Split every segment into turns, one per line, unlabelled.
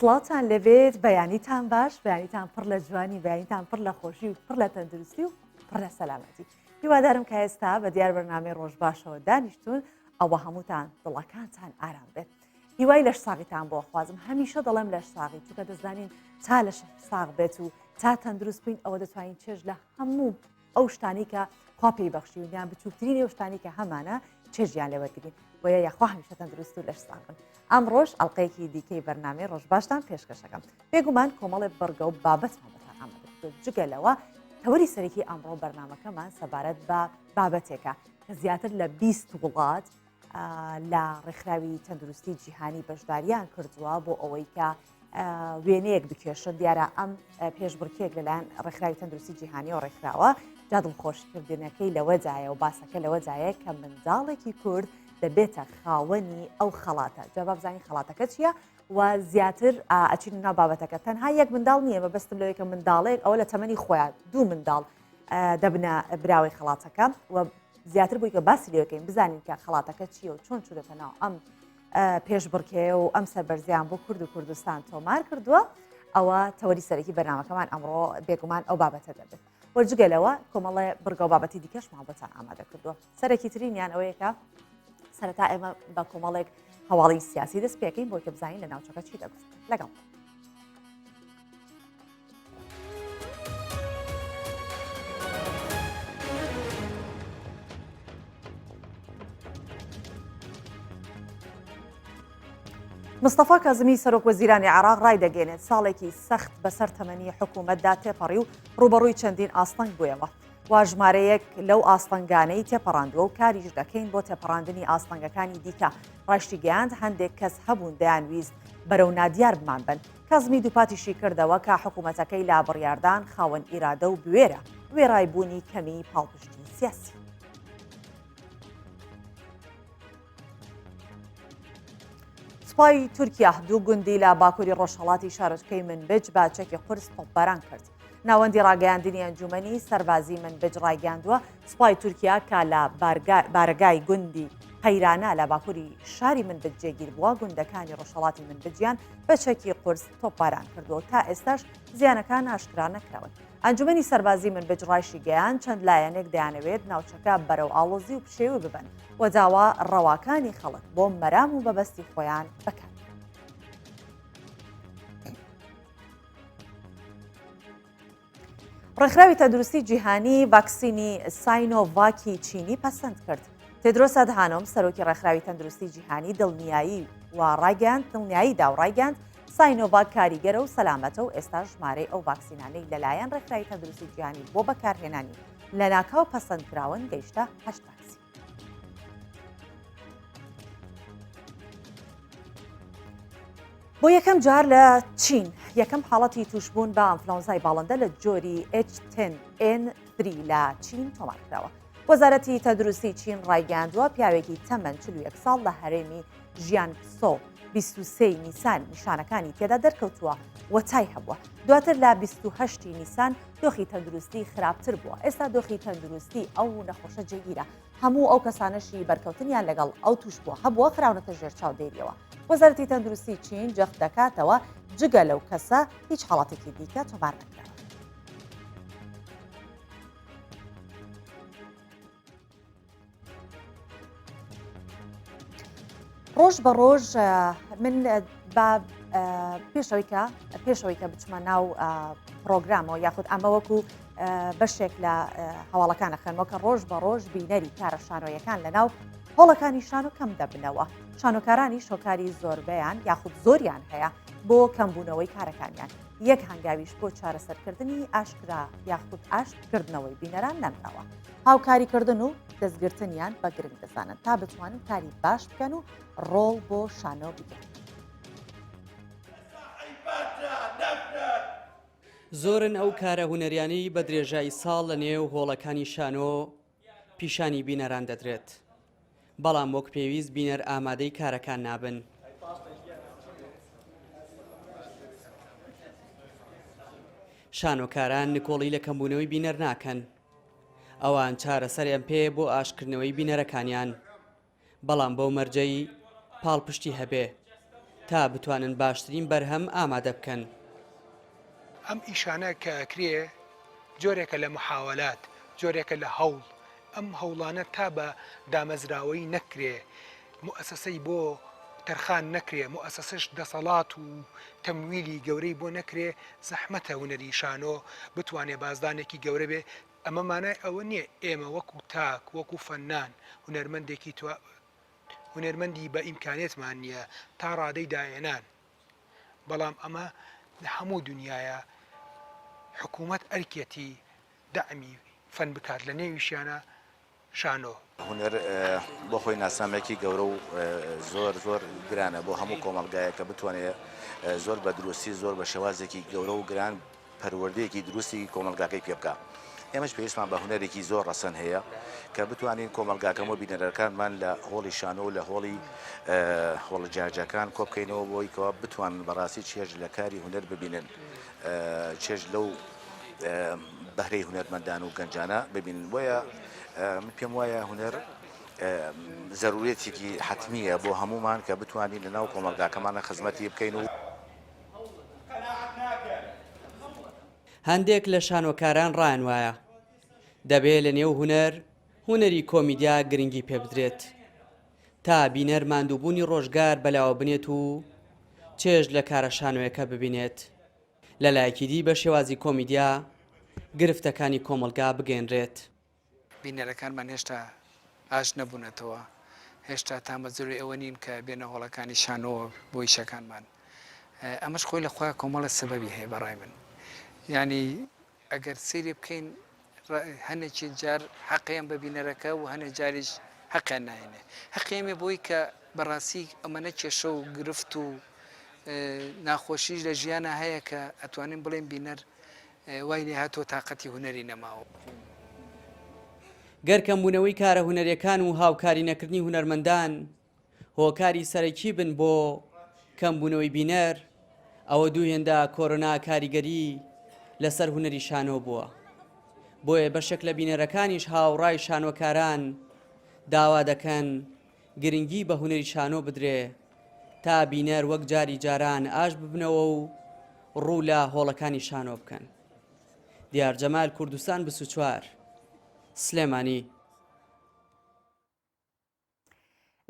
سڵاتان لەبێت بەیانیتان باش بەیانیتان پڕ لە جوانی بەیانیتان پڕ لە خۆشی و پڕ لە تەندروستی و پڕ لە سەلامەتی هیوادارم کە ئێستا بە دیار بەرنامەی ڕۆژ باشەوە دانیشتون ئەوە هەمووتان دڵەکانتان ئارام بێت هیوای لەش ساغیتان بۆ خوازم هەمیشە دەڵێم لەش ساغی چونکە دەزانین تا لەش ساغ بێت و تا تەندروست بووین ئەوە دەتوانین چێژ لە هەموو ئەو شتانی کە خوا پێی بەخشیویان بچووکترین ئەو شتانی کە هەمانە چێژیان لێوەرگین بۆیە یاخوا هەمیشە تەندروست و لەش ساغن ئەمڕۆژ ئەڵلقەیەکی دیکەی بەرنامەی ڕۆژ باشتان پێشکەشەکەم بێگومان کۆمەڵێک بەرگە و بابەتمان بەتان ئامادە جگەلەوە تەوەری سەرەکی ئەمڕۆ بەرنامەکەمان سەبارەت بە بابەتێکە کە زیاتر لە 20 وڵات لە ڕێکخراوی تەندروستی جیهانی بەشداریان کردووە بۆ ئەوەی کە وێنەیەک بکێشن دیارە ئەم پێشبڕکێک لەلایەن ڕێکخراوی تەندروستی جیهانی و ڕێکخراوە جا دڵخۆشکردنەکەی لەوەجایە و باسەکە لەوەجایە کە منداڵێکی کورد دەبێتە خاوەنی ئەو خەڵاتە جواب بزانین خەڵاتەکە چییە و زیاتر ئەچین ناو بابەتەکە تەنها یەک منداڵ نییە بەبەستم لەوەی کە منداڵێک ئەوە لە تەمەنی خۆیان دوو منداڵ دەبنە براوی خەڵاتەکە و زیاتر بووی کە باسی لێەکەین بزانین کە خەڵاتەکە چییە و چۆن چوودەتە ناو ئەم پێشبڕکێ و ئەم سەربەرزیان بۆ کورد و کوردستان تۆمار کردووە ئەوە تەوەری سەرەکی بەرنامەکەمان ئەمڕۆ بێگومان ئەو بابەتە دەبێت وەرجگەلەوە کۆمەڵێ بڕگە و بابەتی دیکەش مابەتان ئامادە کردووە سەرەکی ترینیان ئەوەیەکە سەرەتا ئێمە بە کۆمەڵێک هەواڵی سیاسی دەست پێکەین بۆ کە بزانین لە ناوچەکە چی دەبێت لەگەڵ مستەفا کازمی سەرۆک وەزیرانی عێراق ڕای دەگەێنێت ساڵێکی سەخت بەسەر تەمەنی حکوومەتدا تێپەڕی و ڕوبەڕووی چەندین ئاستەنگ بوویەوە واژمارەیەک لەو ئاستەنگانەی تێپەڕاندووە و کاریش دەکەین بۆ تێپەڕاندنی ئاستەنگەکانی دیکە ڕاشتی گەیاند هەندێک کەس هەبوون دەیانویست بەرەو نادیار بمان بن کازمی دووپاتیشی کردەوە کە حکوومەتەکەی لا بڕیاردان خاوەن ئیرادە و بوێرە وێڕایبوونی کەمی پاڵپشتی سیاسی سوپای تورکیا دوو گوندی لە باکووری ڕۆژهەڵاتی شارۆچکەی منبج باچەکی قورس تۆپباران کرد ناوەندی ڕاگەیاندنی ئەنجومەنی سەربازی منبج ڕایگەاندووە سوپای تورکیا کە لە بارگای گوندی قەیرانە لە باکووری شاری منبج جێگیر بووە گوندەکانی ڕۆژهەڵاتی منبجیان بەچەکی قورس تۆپباران کردووە تا ئێستاش زیانەکان ئاشکرا نەکراون ئەنجومەنی سەربازی منبج ڕایشی گەیان چەند لایەنێک دەیانەوێت ناوچەکە بەرەو ئاڵۆزی و پشێوی ببن و داوا ڕەواکانی خەڵک بۆ مەرام و بەبەستی خۆیان بکەن ڕێکخراوی تەندروستی جیهانی ڤاکسینی ساینۆڤاکی چینی پەسەند کرد تێدرۆس ئەدهانۆم سەرۆکی ڕێکخراوی تەندروستی جیهانی دڵنیایی دڵنیاییدا و ڕایگەاند ساینۆڤاک کاریگەرە و سەلامەتە و ئێستا ژمارەی ئەو ڤاکسینانەی لەلایەن ڕێکخراوی تەندروستی جیهانی بۆ بەکارهێنانی لە ناکاو پەسەندکراون گەیشتە 8 ڤاکسین بۆ یەکەم جار لە چین یەکەم حاڵەتی توشبوون بە ئەنفلۆنزای باڵندە لە جۆری H10N3 لە چین تۆمارکراوە وەزارەتی تەندروستی چین ڕایگەاندووە پیاوێکی تەمەن 41 ساڵ لە هەرێمی ژیانگسۆ 23 نیسان نیشانەکانی تێدا دەرکەوتووە وەتای هەبووە دواتر لە 28 نیسان دۆخی تەندروستی خراپتر بووە ئێستا دۆخی تەندروستی ئەو نەخۆشە جێگیرە هەموو ئەو کەسانەشی بەرکەوتنیان لەگەڵ ئەو توش بووە هەبووە خراونەتە ژێر چاودێریەوە وەزارەتی تەندروستی چین جەخت دەکاتەوە جگە لەو کەسە هیچ حاڵەتێکی دیکە تۆمار نەکراوە ڕۆژ بە ڕۆژ من پێشەوەی کە بچمە ناو پرۆگرامەوە یاخود ئەمە وەکو بەشێک لە هەواڵەکانە خوێنمەوە کە ڕۆژ بە ڕۆژ بینەری کارە شانۆیەکان لە ناو هۆڵەکانی شانۆ کەم دەبنەوە شانۆکارانی شۆکاری زۆربەیان یاخود زۆریان هەیە بۆ کەمبوونەوەی کارەکانیان یەک هەنگاویش بۆ چارەسەرکردنی ئاشکرا یاخود ئاشتکردنەوەی بینەران نەمراوە هاوکاریکردن و دەستگرتنیان بە گرنگ دەزانن تا بتوانن کاری باش بکەن و ڕۆڵ بۆ شانۆ بگەن
زۆرن ئەو کارە هونەریانی بە درێژایی ساڵ لە نێو هۆڵەکانی شانۆ پیشانی بینەران دەدرێت بەڵام وەک پێویست بینەر ئامادەی کارەکان نابن شانۆکاران نکۆڵی لە کەمبوونەوەی بینەر ناکەن ئەوان چارەسەریان پێ بۆ ئاشکردنەوەی بینەرەکانیان بەڵام بەو مەرجەی پاڵپشتی هەبێ تا بتوانن باشترین بەرهەم ئامادە بکەن.
ئەم ئیشانە کە ئەکرێ جۆرێکە لە محاولات، جۆرێکە لە هەوڵ، ئەم هەوڵانە تا بە دامەزراوەی نەکرێ، موسسەی بۆ تەرخان نەکرێ، موسسەش دەسەڵات و تەمویلی گەورەی بۆ نەکرێ، زەحمەتە هونەری شانۆ بتوانێ بازدانێکی گەورە بێ. ئەمە مانای ئەوە نییە ئێمە وەکو تاک وەکو فەنان هونەرمەندێکی هونەرمەندی بە ئیمکانێتمان نییە تا ڕادەی داهێنان، بەڵام ئەمە لە هەموو دنیاە حکوومەت ئەرکێتی دەعمی فەن بکات لە نێویشیانە شانۆ.
هونەر بۆ خۆی ناسنامێکی گەورە و زۆر گرانە بۆ هەموو کۆمەلگایە کە بتوانێت زۆر بە دروستی زۆر بە شێوازێکی گەورە و گران پەروەردەیەکی دروستی کۆمەلگاکەی پێ بکە. ئێمەش پێویستمان بە هونەرێکی زۆر ڕەسەن هەیە کە بتوانین کۆمەلگاکەمەوە بینەرەکانمان لە هۆڵی شانۆ و لە هۆڵە جارجەکان کۆ بکەینەوە بۆی کەوا بتوانن بەڕاستی چێژ لە کاری هونەر ببینن، چێژ لەو بەهرەی هونەرمەندان و گەنجانە ببینن. بۆیە من پێم وایە هونەر زەرورەتێکی حتمیە بۆ هەمومان کە بتوانین لەناو کۆمەلگاکەمانە خزمەتی بکەین و
هەندێک لە شانۆکاران ڕایان وایە دەبێت لە نێو هونەری کۆمیدیا گرنگی پێ بدرێت تا بینەر ماندووبوونی ڕۆژگار بەلاوە بنێت و چێژ لە کارە شانۆیەکە ببینێت. لە لایەکی دی بە شێوازی کۆمیدیا گرفتەکانی کۆمەلگا بگەێنرێت.
بینەرەکانمان هێشتا ئاش نەبوونەتەوە، هێشتا تامەزوری ئەوە نین کە بێنە هۆڵەکانی شانۆوە بۆ ئیشەکانمان. ئەمەش خۆی لەخوا کۆمەڵە سەبەبی هەیە بەڕای من. یعنی ئەگەر سەیری بکەین هەنێکی جار حەقیان بە بینەرەکە و هەنێ جاریش حەقیان ناهێنێ. حەقیێمێ بۆی کە بەڕاستی ئەمەنە کێشە و گرفت و ناخۆشیش لە ژیانە هەیە کە ئەتوانین بڵێن بینەر وای لێ هاتۆ تااقەتی هونەری نەماوە.
گەرکەمبوونەوەی کارە هونەریەکان و هاوکاری نەکردنی هونەرمەندان هۆکاری سەرەکی بن بۆ کەمبوونەوەی بینەر، ئەوە دووهێندا کۆرۆنا کاریگەری لەسەر هونەری شانۆ بووە. بۆیە بەشێک لە بینەرەکانیش هاوڕای شانۆکاران داوا دەکەن گرنگی بە هونەری شانۆ بدرێ تا بینەر وەک جاری جاران ئاش ببنەوە و ڕوو لە هۆڵەکانی شانۆ بکەن. دیار جەمال، کوردستان 24 سلێمانی.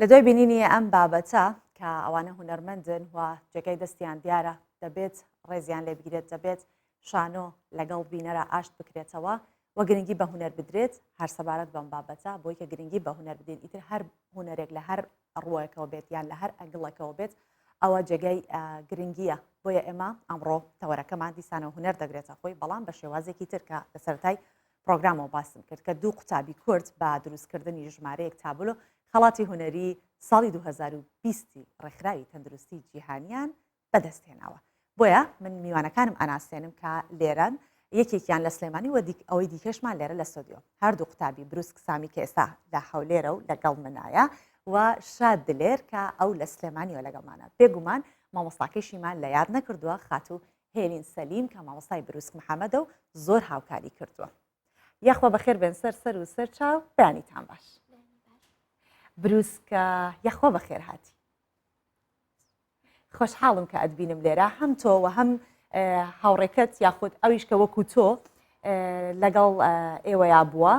لە دوای بینینی ئەم بابەتە کە ئەوانە هونەرمەندن و جێگەی دەستیان دیارە دەبێت ڕێزیان لێ بگرێت، دەبێت شانۆ لەگەڵ بینەرە ئاشت بکرێتەوە و گرنگی بە هونەر بدرێت. هەر سەبارەت بەم بابەتە بۆی کە گرنگی بە هونەر بدەین، ئیتر هەر هونەرێک لە هەر ڕووەکەەوە بێت یان لە هەر ئەنگڵەکەەوە بێت ئەوە جێگەی گرنگیە. بۆیە ئێمە ئەمڕۆ تەوەرەکەمان دیسانە هونەر دەگرێتە خۆی، بەڵام بە شێوازێکی ترکە لە سەرەتای پرۆگرامەوە باسم کرد کە دوو قوتابی کورد بە دروستکردنی ژمارەیەک تابلۆ خەڵاتی هونەری ساڵی 2020 ڕێکخراوی تەندروستی جیهانیان بەدەستهێناوە. بۆیە من میوانەکانم ئەناسێنم کە لێرەن، یەکێکیان لە سلێمانی و ئەوەی دیکەشمان لێرە لە سۆدیۆ. هەردوو قوتابی بروسک سامی کە ئێستا لە هەولێرە و لەگەڵ منایە و شاد دلێر کە ئەو لە سلێمانیەوە لەگەڵمانە. بێگومان مامۆستاکەشیمان لە یاد نەکردووە، خاتوو هێلین سەلیم کە مامۆستای بروسک محەممەدە و زۆر هاوکاری کردووە. یاخوا بەخێر بێن سەر و سەر چاو بەیانیتان باش. بروسکە یاخوا بەخێر هاتی. خۆشحاڵم کە ئەدبینم لێرە، هەم تۆ و هەم هاوڕێکەت یاخود ئەویش کە وەکو تۆ لەگەڵ ئێوەیا بووە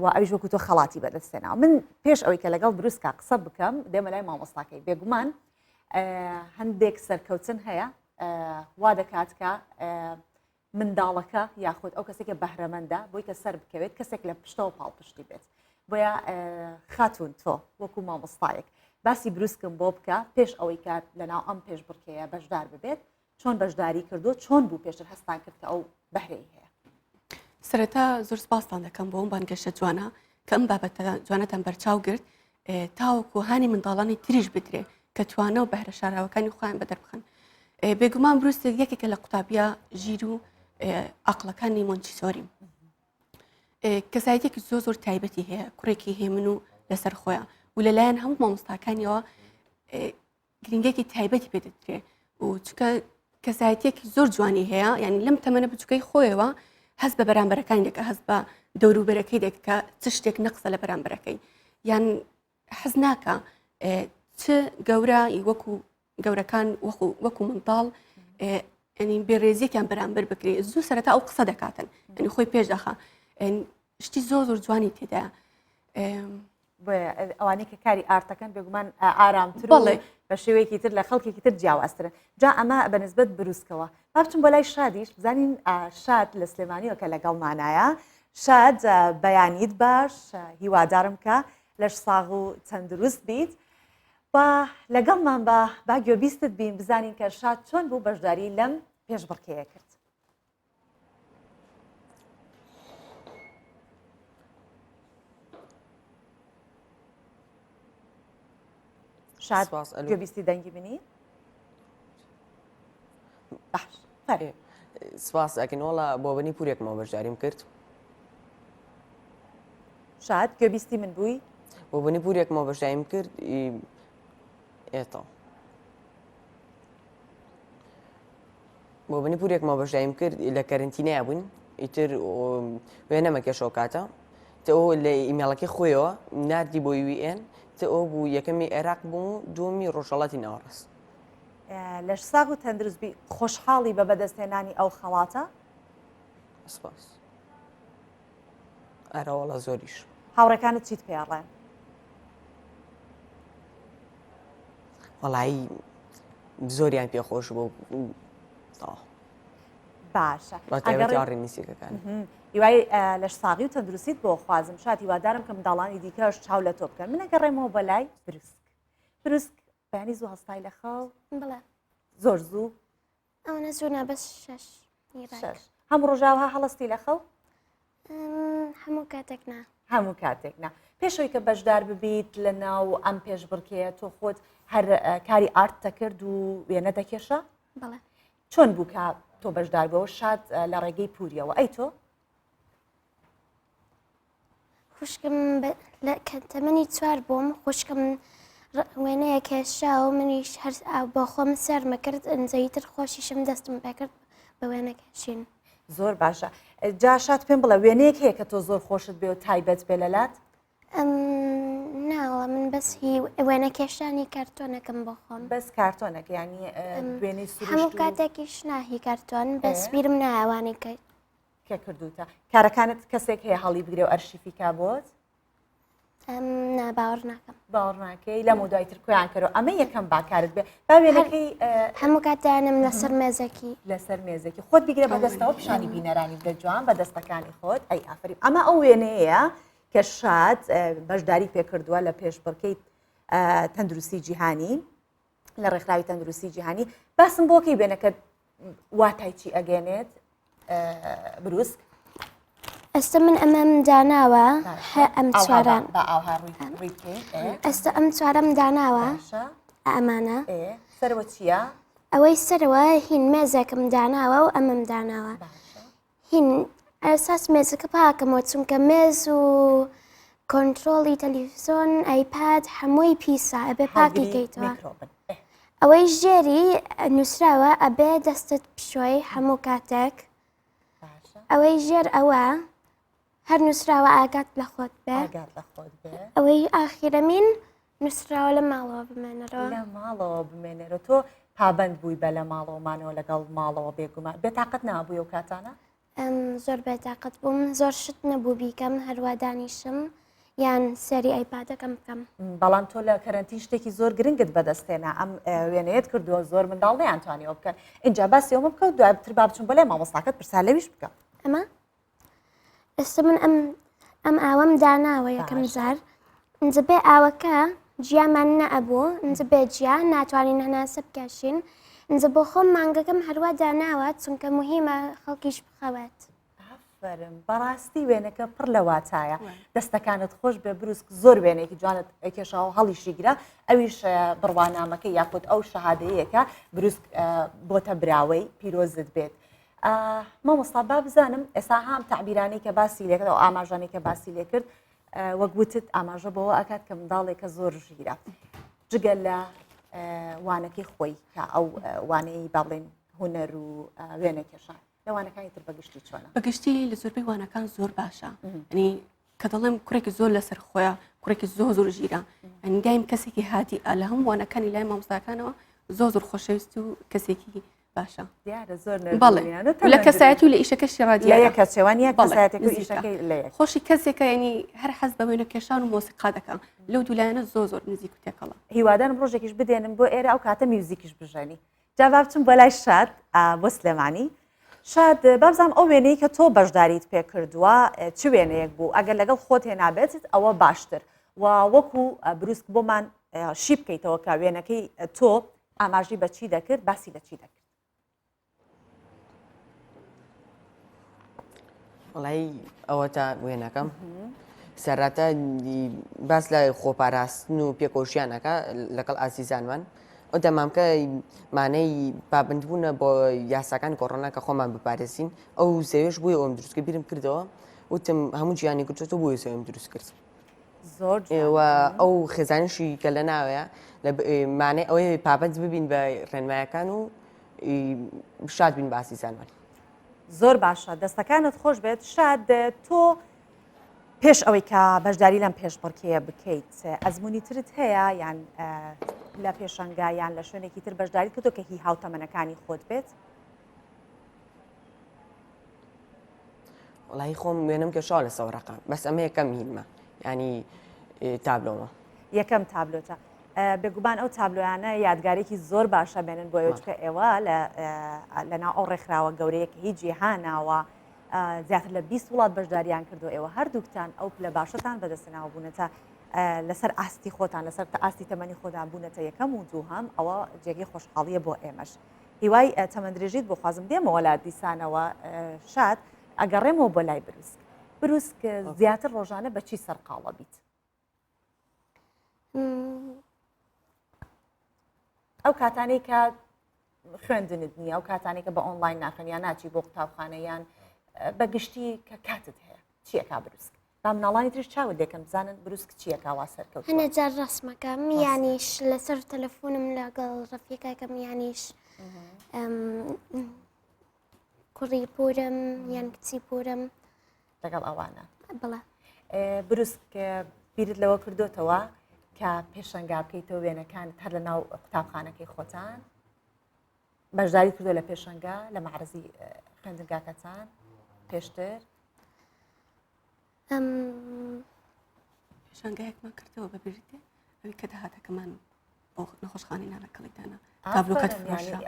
و ئەویش وەکو تۆ خەڵاتی بەدەستێناوە. من پێش ئەوەی کە لەگەڵ بروسکە قسە بکەم دێمە لای مامۆستاکەی. بێگومان هەندێک سەرکەوتن هەیە وا دەکات کە منداڵەکە یاخود ئەو کەسێکە بەهرەمەندە بۆی کە سەر بکەوێت کەسێک لە پشتەوە پاڵپشتی بێت. بۆیە خاتون تۆ وەکو مامۆستایەک باسی بروسکم بۆ بکە پێش ئەوەی کە لەناو ئەم پێش بڕکەیە بەشدار ببێت، چۆن بەشداری کردو، چۆن بوو پێشتر هەستان کرد کە ئەو بەهرەی هەیە.
سەرەتا زۆر سپاسان دەکەم بۆ ئەم بانگەشتە جوانە کە ئەم بابەتە جوانەتان بەرچاو گرت تاوەکو هانی منداڵانی تریش بدرێ کە توانە و بەهرە شاراوەکانی خۆیان بەدەربخەن. بێگومان بروست یەکێکە لە قوتابیە ژیر و عەقڵەکانی مۆنتیسۆریم. کەسایەتێکی زۆر تایبەتی هەیە، کوڕێکی هێمن و لەسەر خۆیان و لەلایەن هەموو مامۆستاکانیەوە گرنگێکی تایبەتی پێ دەدرێ و چکە کەسایەتێکی زۆر جوانی هەیە یعنی لەم تەمەنە بچووکەی خۆیەوە هەست بە بەرامبەرەکانی دەکە هەست بە دەوروبەرەکەی دەکە چ شتێک نەقسە لە بەرامبەرەکەی یان حەز ناکە چ گەورە وەکو گەورەکان وەکو منداڵ ینی بێڕێزیێکیان بەرامبەر بکرێت زوو سەرەتا ئەو قسە دەکاتن ینی خۆی پێش دەخە شتی زۆر زۆر جوانی تێدایە
ئەوانەی کە کاری ئارتەکەن بێگومان ئارامتر بە شێوەیەکی تر لە خەڵکێکی تر جیاوازترن جا ئەمە بەنسبەت بروسکەوە با بچم بۆ لای شادیش بزانین شاد لە سلێمانیەوە کە لەگەڵ مانایە شاد بەیانیت باش هیوادارم کە لەش ساغ و تەندروست بیت و لەگەڵمان بە با گوێبیستت بین بزانین کە شاد چۆن بوو بەشداری لەم پێشبڕکێیە کرد. شاد گوێبیستی دەنگی بینی؟ باش
سپاس ئەکەینەوەڵە بۆ بەنی پورێکمەوە بەشداریم کرد
شاد گوێبیستی من بووی؟
بۆ بەنی پورێکمەوە بەشداریم کرد ئێتا بۆ بەنی پورێکمەوە بەشداریم کرد لە کەرنتینەیە بووین ئیتر وێ نەمەکێشەوە کاتە ئەو لە ئیمێڵەکەی خۆیەوە نردی بۆ UVN ئەو بوو یەکەمی عێراق بووم و دووەمی ڕۆژهەڵاتی ناوەڕاست
لەش ساغ و تەندروستبی خۆشحاڵی بە بەدەستهێنانی ئەو خەڵاتە؟
سپاس ئەرەوەڵە زۆریش
هاوڕەکانت چیت پێڵێن؟
وەڵایی زۆریان پێخۆش بوو
باشە
ڕێنیسیەکەکان
هیوای لەش ساغی و تەندروستیت بۆ خوازم شاد هیوادارم کە منداڵانی دیکەش چاو لە تۆ بکەن من ئەگەڕێمەوە بەلای بروسک بەیانی زوو هەستای لە خەڵ
بڵێ
زۆر زوو
ئەوەنە زوو نابەس 6
هەموو ڕۆژاوها هەڵستی لە خەڵ
هەموو کاتێک نا
هەموو کاتێک نا پێشەوەی کە بەشدار ببیت لە ناو ئەم پێشبڕکێ تۆ خۆت هەر کاری ئارت دەکرد و وێنە دەکێشە؟
بڵێ
چۆن بوو کە تۆ بەشدار بەوە شاد لە ڕێگەی پوریەوە ئەی تۆ؟
خوشکم کە تەمەنی 4 بووم خوشکم وێنەیە کێشا و منیش هەر بۆ خۆم سەرمە کرد ئەنجەیتر خۆشیشم دەستم پێکرد بە وێنە کێشین
زۆر باشە جا شاد پێم بڵێ وێنەیەک هەیە کە تۆ زۆر خۆشت بێ و تایبەت بێ لەلات؟
ناوە من بەس هی وێنە کێشانی کارتۆنەکەم بۆ خۆم
بەس کارتۆنەکە ینی وێنەی سروشت
هەموو کاتێکیش ناهی کارتۆن بەس بیرم نایوانی
کە کردوتە کارەکانت کەسێک هەیە هەڵی بگرێ و ئەرشیفیکا بۆت؟
باوەڕ ناکەم
باوەڕ ناکەی لەم و دوایتر کۆیان کەرەوە ئەمە یەکەم باکارت بێ با وێنەکەی
هەموو کاتیانم لەسەر مێزەکی
لەسەر مێزێکی خۆت بیگرە بەدەستەوە پیشانی بینەرانی بدە جوان بە دەستەکانی خۆت ئەی ئافرین ئەمە ئەو وێنەیە کە شاد بەشداری پێکردووە لە پێشبڕکەی تەندروستی جیهانی لە ڕێکخراوی تەندروستی جیهانی باسم بۆکەی بێنەکە واتای چی ئەگەنێت بروسک
ئێستا من ئەمەم داناوە ئەم چواران ئێستا ئەم چوارەم داناوە ئەمانە
سەرەوە چییە؟
ئەوەی سەرەوە هین مێزێکم داناوە و ئەمەم داناوە هین ئەساس مێزەکە پاکەمەوە چونکە مێز و کۆنتترۆڵی تەلیڤزۆن ئایپاد هەمووی پیسە ئەبێ پاکیکەیتەوە ئەوەی ژێری نووسراوە ئەبێ دەستت پشۆی هەموو کاتێک ئەوەی ژێر ئەوە هەر نووسراوە ئاگات لە خۆت بێ ئەوەی ئاخیرەمین نووسراوە لە ماڵەوە بمێنەرەوە
لە ماڵەوە بمێنێرە تۆ پابند بووی بە لە ماڵەوەمانەوە لەگەڵ ماڵەوە بێگومان بێتاقەت نابووی و کاتانە؟
زۆر بێتاقەت بووم زۆر شت نەبوو بیکەم هەروە دانیشم یان سەری ئایپادەکەم بکەم
بەڵام تۆ لە کەرەنتی شتێکی زۆر گرنگت بەدەستێنە ئەم وێنەیەت کردووە زۆر منداڵ نەیانتوانیەوە بکەن اینجا باسی ئەومە بکە و دواتر با بچم بەلای مامۆستاکەت پرسا لەویش بکە
ئەمە ئێستا من ئەم ئاوەم داناوە یەکەم جار ئەنجە بێ ئاوەکە جیامان نەئەبوو ئەنجە بێ جیا ناتوانین هەناسە بکەشین ئەنجە بۆ خۆم مانگەکەم هەروە داناوە چونکە مهمە خەڵکیش بخەوێت
بەڕاستی وێنەکە پڕ لە واتایە دەستەکانت خۆش بێ بروسک زۆر وێنێکی جوانت کێشاوە هەڵیشی گرە ئەویش بڕوانامەکە یاخود ئەو شەهادەیەکە بروسک بۆتە براوەی پیرۆزت بێت مامۆستا با بزانم ئێستا هەم تعبیرانەی کە باسی لێکرد و ئاماژانەی کە باسی لێ کرد وەکوتت ئاماژە بەوە ئەکات کە منداڵێکە زۆر ژیرە جگە لە وانەکەی خۆی کە ئەو وانەی با بڵێن هوەر و وێنەکێشان لەوانەکانی تر بەگشتی چۆنە
بەگشتی لە زۆربەی وانەکان زۆر باشە ئەنی کە دەڵێم کوڕێکی زۆر لەسەر خۆیان کوڕێکی زۆر ژیرە ئەنی دایم کەسێکی هاتی لە هەموو وانەکانی لای مامۆستاکانەوە زۆر خۆشەویست و کەسێکی باشە
دیارە زۆر
بەڵێ لە کەسایەتی و لە ئیشەکەشی ڕادیە
کە چێوانە کەسایەتێک و ئیشەکەی لە
خۆشی کەسێکە ینی هەر حەز بە وێنە کێشان و مۆسیقا دەکەم لەو دوولایەنە زۆر نزیک و تێکەڵە
هیوادارم ڕۆژێکیش بدێنم بۆ ئێرە ئەو کاتە میوزیکیش بژێنی جاوا بچم بۆ لای شاد بۆ سلێمانی شاد بابزانم ئەو وێنەی کە تۆ بەشداریت پێ کردووە چ وێنەیەک بوو ئەگەر لەگەڵ خۆت هێنابێتت ئەوە باشتر و وەکو بروسک بۆمان شی بکەیتەوە کە وێنەکەی تۆ ئاماژی بە چی دەکرد باسی لە چی دەکرد
وڵی ئەوە تا وێنەکەم سەراتە باس لە خۆپاراستن و پێکۆشیانەکە لەگەڵ ئازیزانمان ئەو دەمامکە مانەی پابندبوونە بۆ یاساکان کۆڕۆنا کە خۆمان بپارێزین ئەو سێوێش بووی ئەوم دروستکە بیرم کردەوە وتم هەموو گیانی کردێتەوە بۆی سێوم دروست کرد
زۆر
ئەو خێزانشی کە لە ناوەیە مانەی ئەوەی پابند ببین بە ڕێنمایەکان و شاد بین باسی زانمان
زۆر باشە دەستەکانت خۆش بێت شاد تۆ پێش ئەوەی کە بەشداری لەم پێشبڕکێە بکەیت ئەزمموی ترت هەیە یان لە پێشنگا یان لە شوێنێکی تر بەشداری کردو کە هی هاوتەمەنەکانی خۆت بێت
وڵی خۆم وێنم کە شاڵ لە سەورەقە بەس ئەمە یەکەم هینمە ینی تابلۆمە
یەکەم تابلۆتە بێگومان ئەو تابلۆیانە یادگارێکی زۆر باشە بێنن بۆ ئێوەچکە ئێوە لەناو ئەو ڕێکخراوە گەورەیە کە هیچ جیهاناوە زیاتر لە 20 وڵات بەشداریان کردو ئێوە هەردووکتان ئەو لە باشتان بەدەستناوە بوونەتە لەسەر ئاستی خۆتان لەسەر ئاستی تەمەنی خۆدان بوونەتە یەکەم و دووهەم ئەوە جێگەی خۆشحاڵیە بۆ ئێمەش هیوای تەمەندرێژیت بۆ خوازم دێمەوە لا دیسانەوە شاد ئەگەڕێمەوە بۆ لای بروسک زیاتر ڕۆژانە بەچی سەرقاڵە بیت ئەو کاتانەی کە خوێندنت نییە ئەو کاتانێک کە بە ئۆنلاین ناخەنیان ناچی بۆ قوتابخانەیان بەگشتی کە کاتت هەیە چیەکە بروسک با مناڵانی ترش چاوت دێکم بزانن بروسک چیەکە وا سەرکەوت
هەنە جار ڕسمەکەم یانیش لەسەر تەلەفۆنم لەگەڵ ڕەفیقەکەم یانیش کوڕی پۆرم یان کچی پۆرم
لەگەڵ ئەوانە
بڵێ
بروسک بیرت لەوە کردوتەوە کە پێشەنگا بکەیتەوە وێنەکانت هەر لە ناو قوتابخانەکەی خۆتان بەشداری کردو لە پێشەنگا لە معرزی خوێندنگاکەتان پێشتر
پێشانگایەکمان کردەوە بەبیرتێ ئەوی کە داهاتەکەمان بۆ نەخۆشخانی نانەکەڵیدانە تابلۆکەت فرۆشرا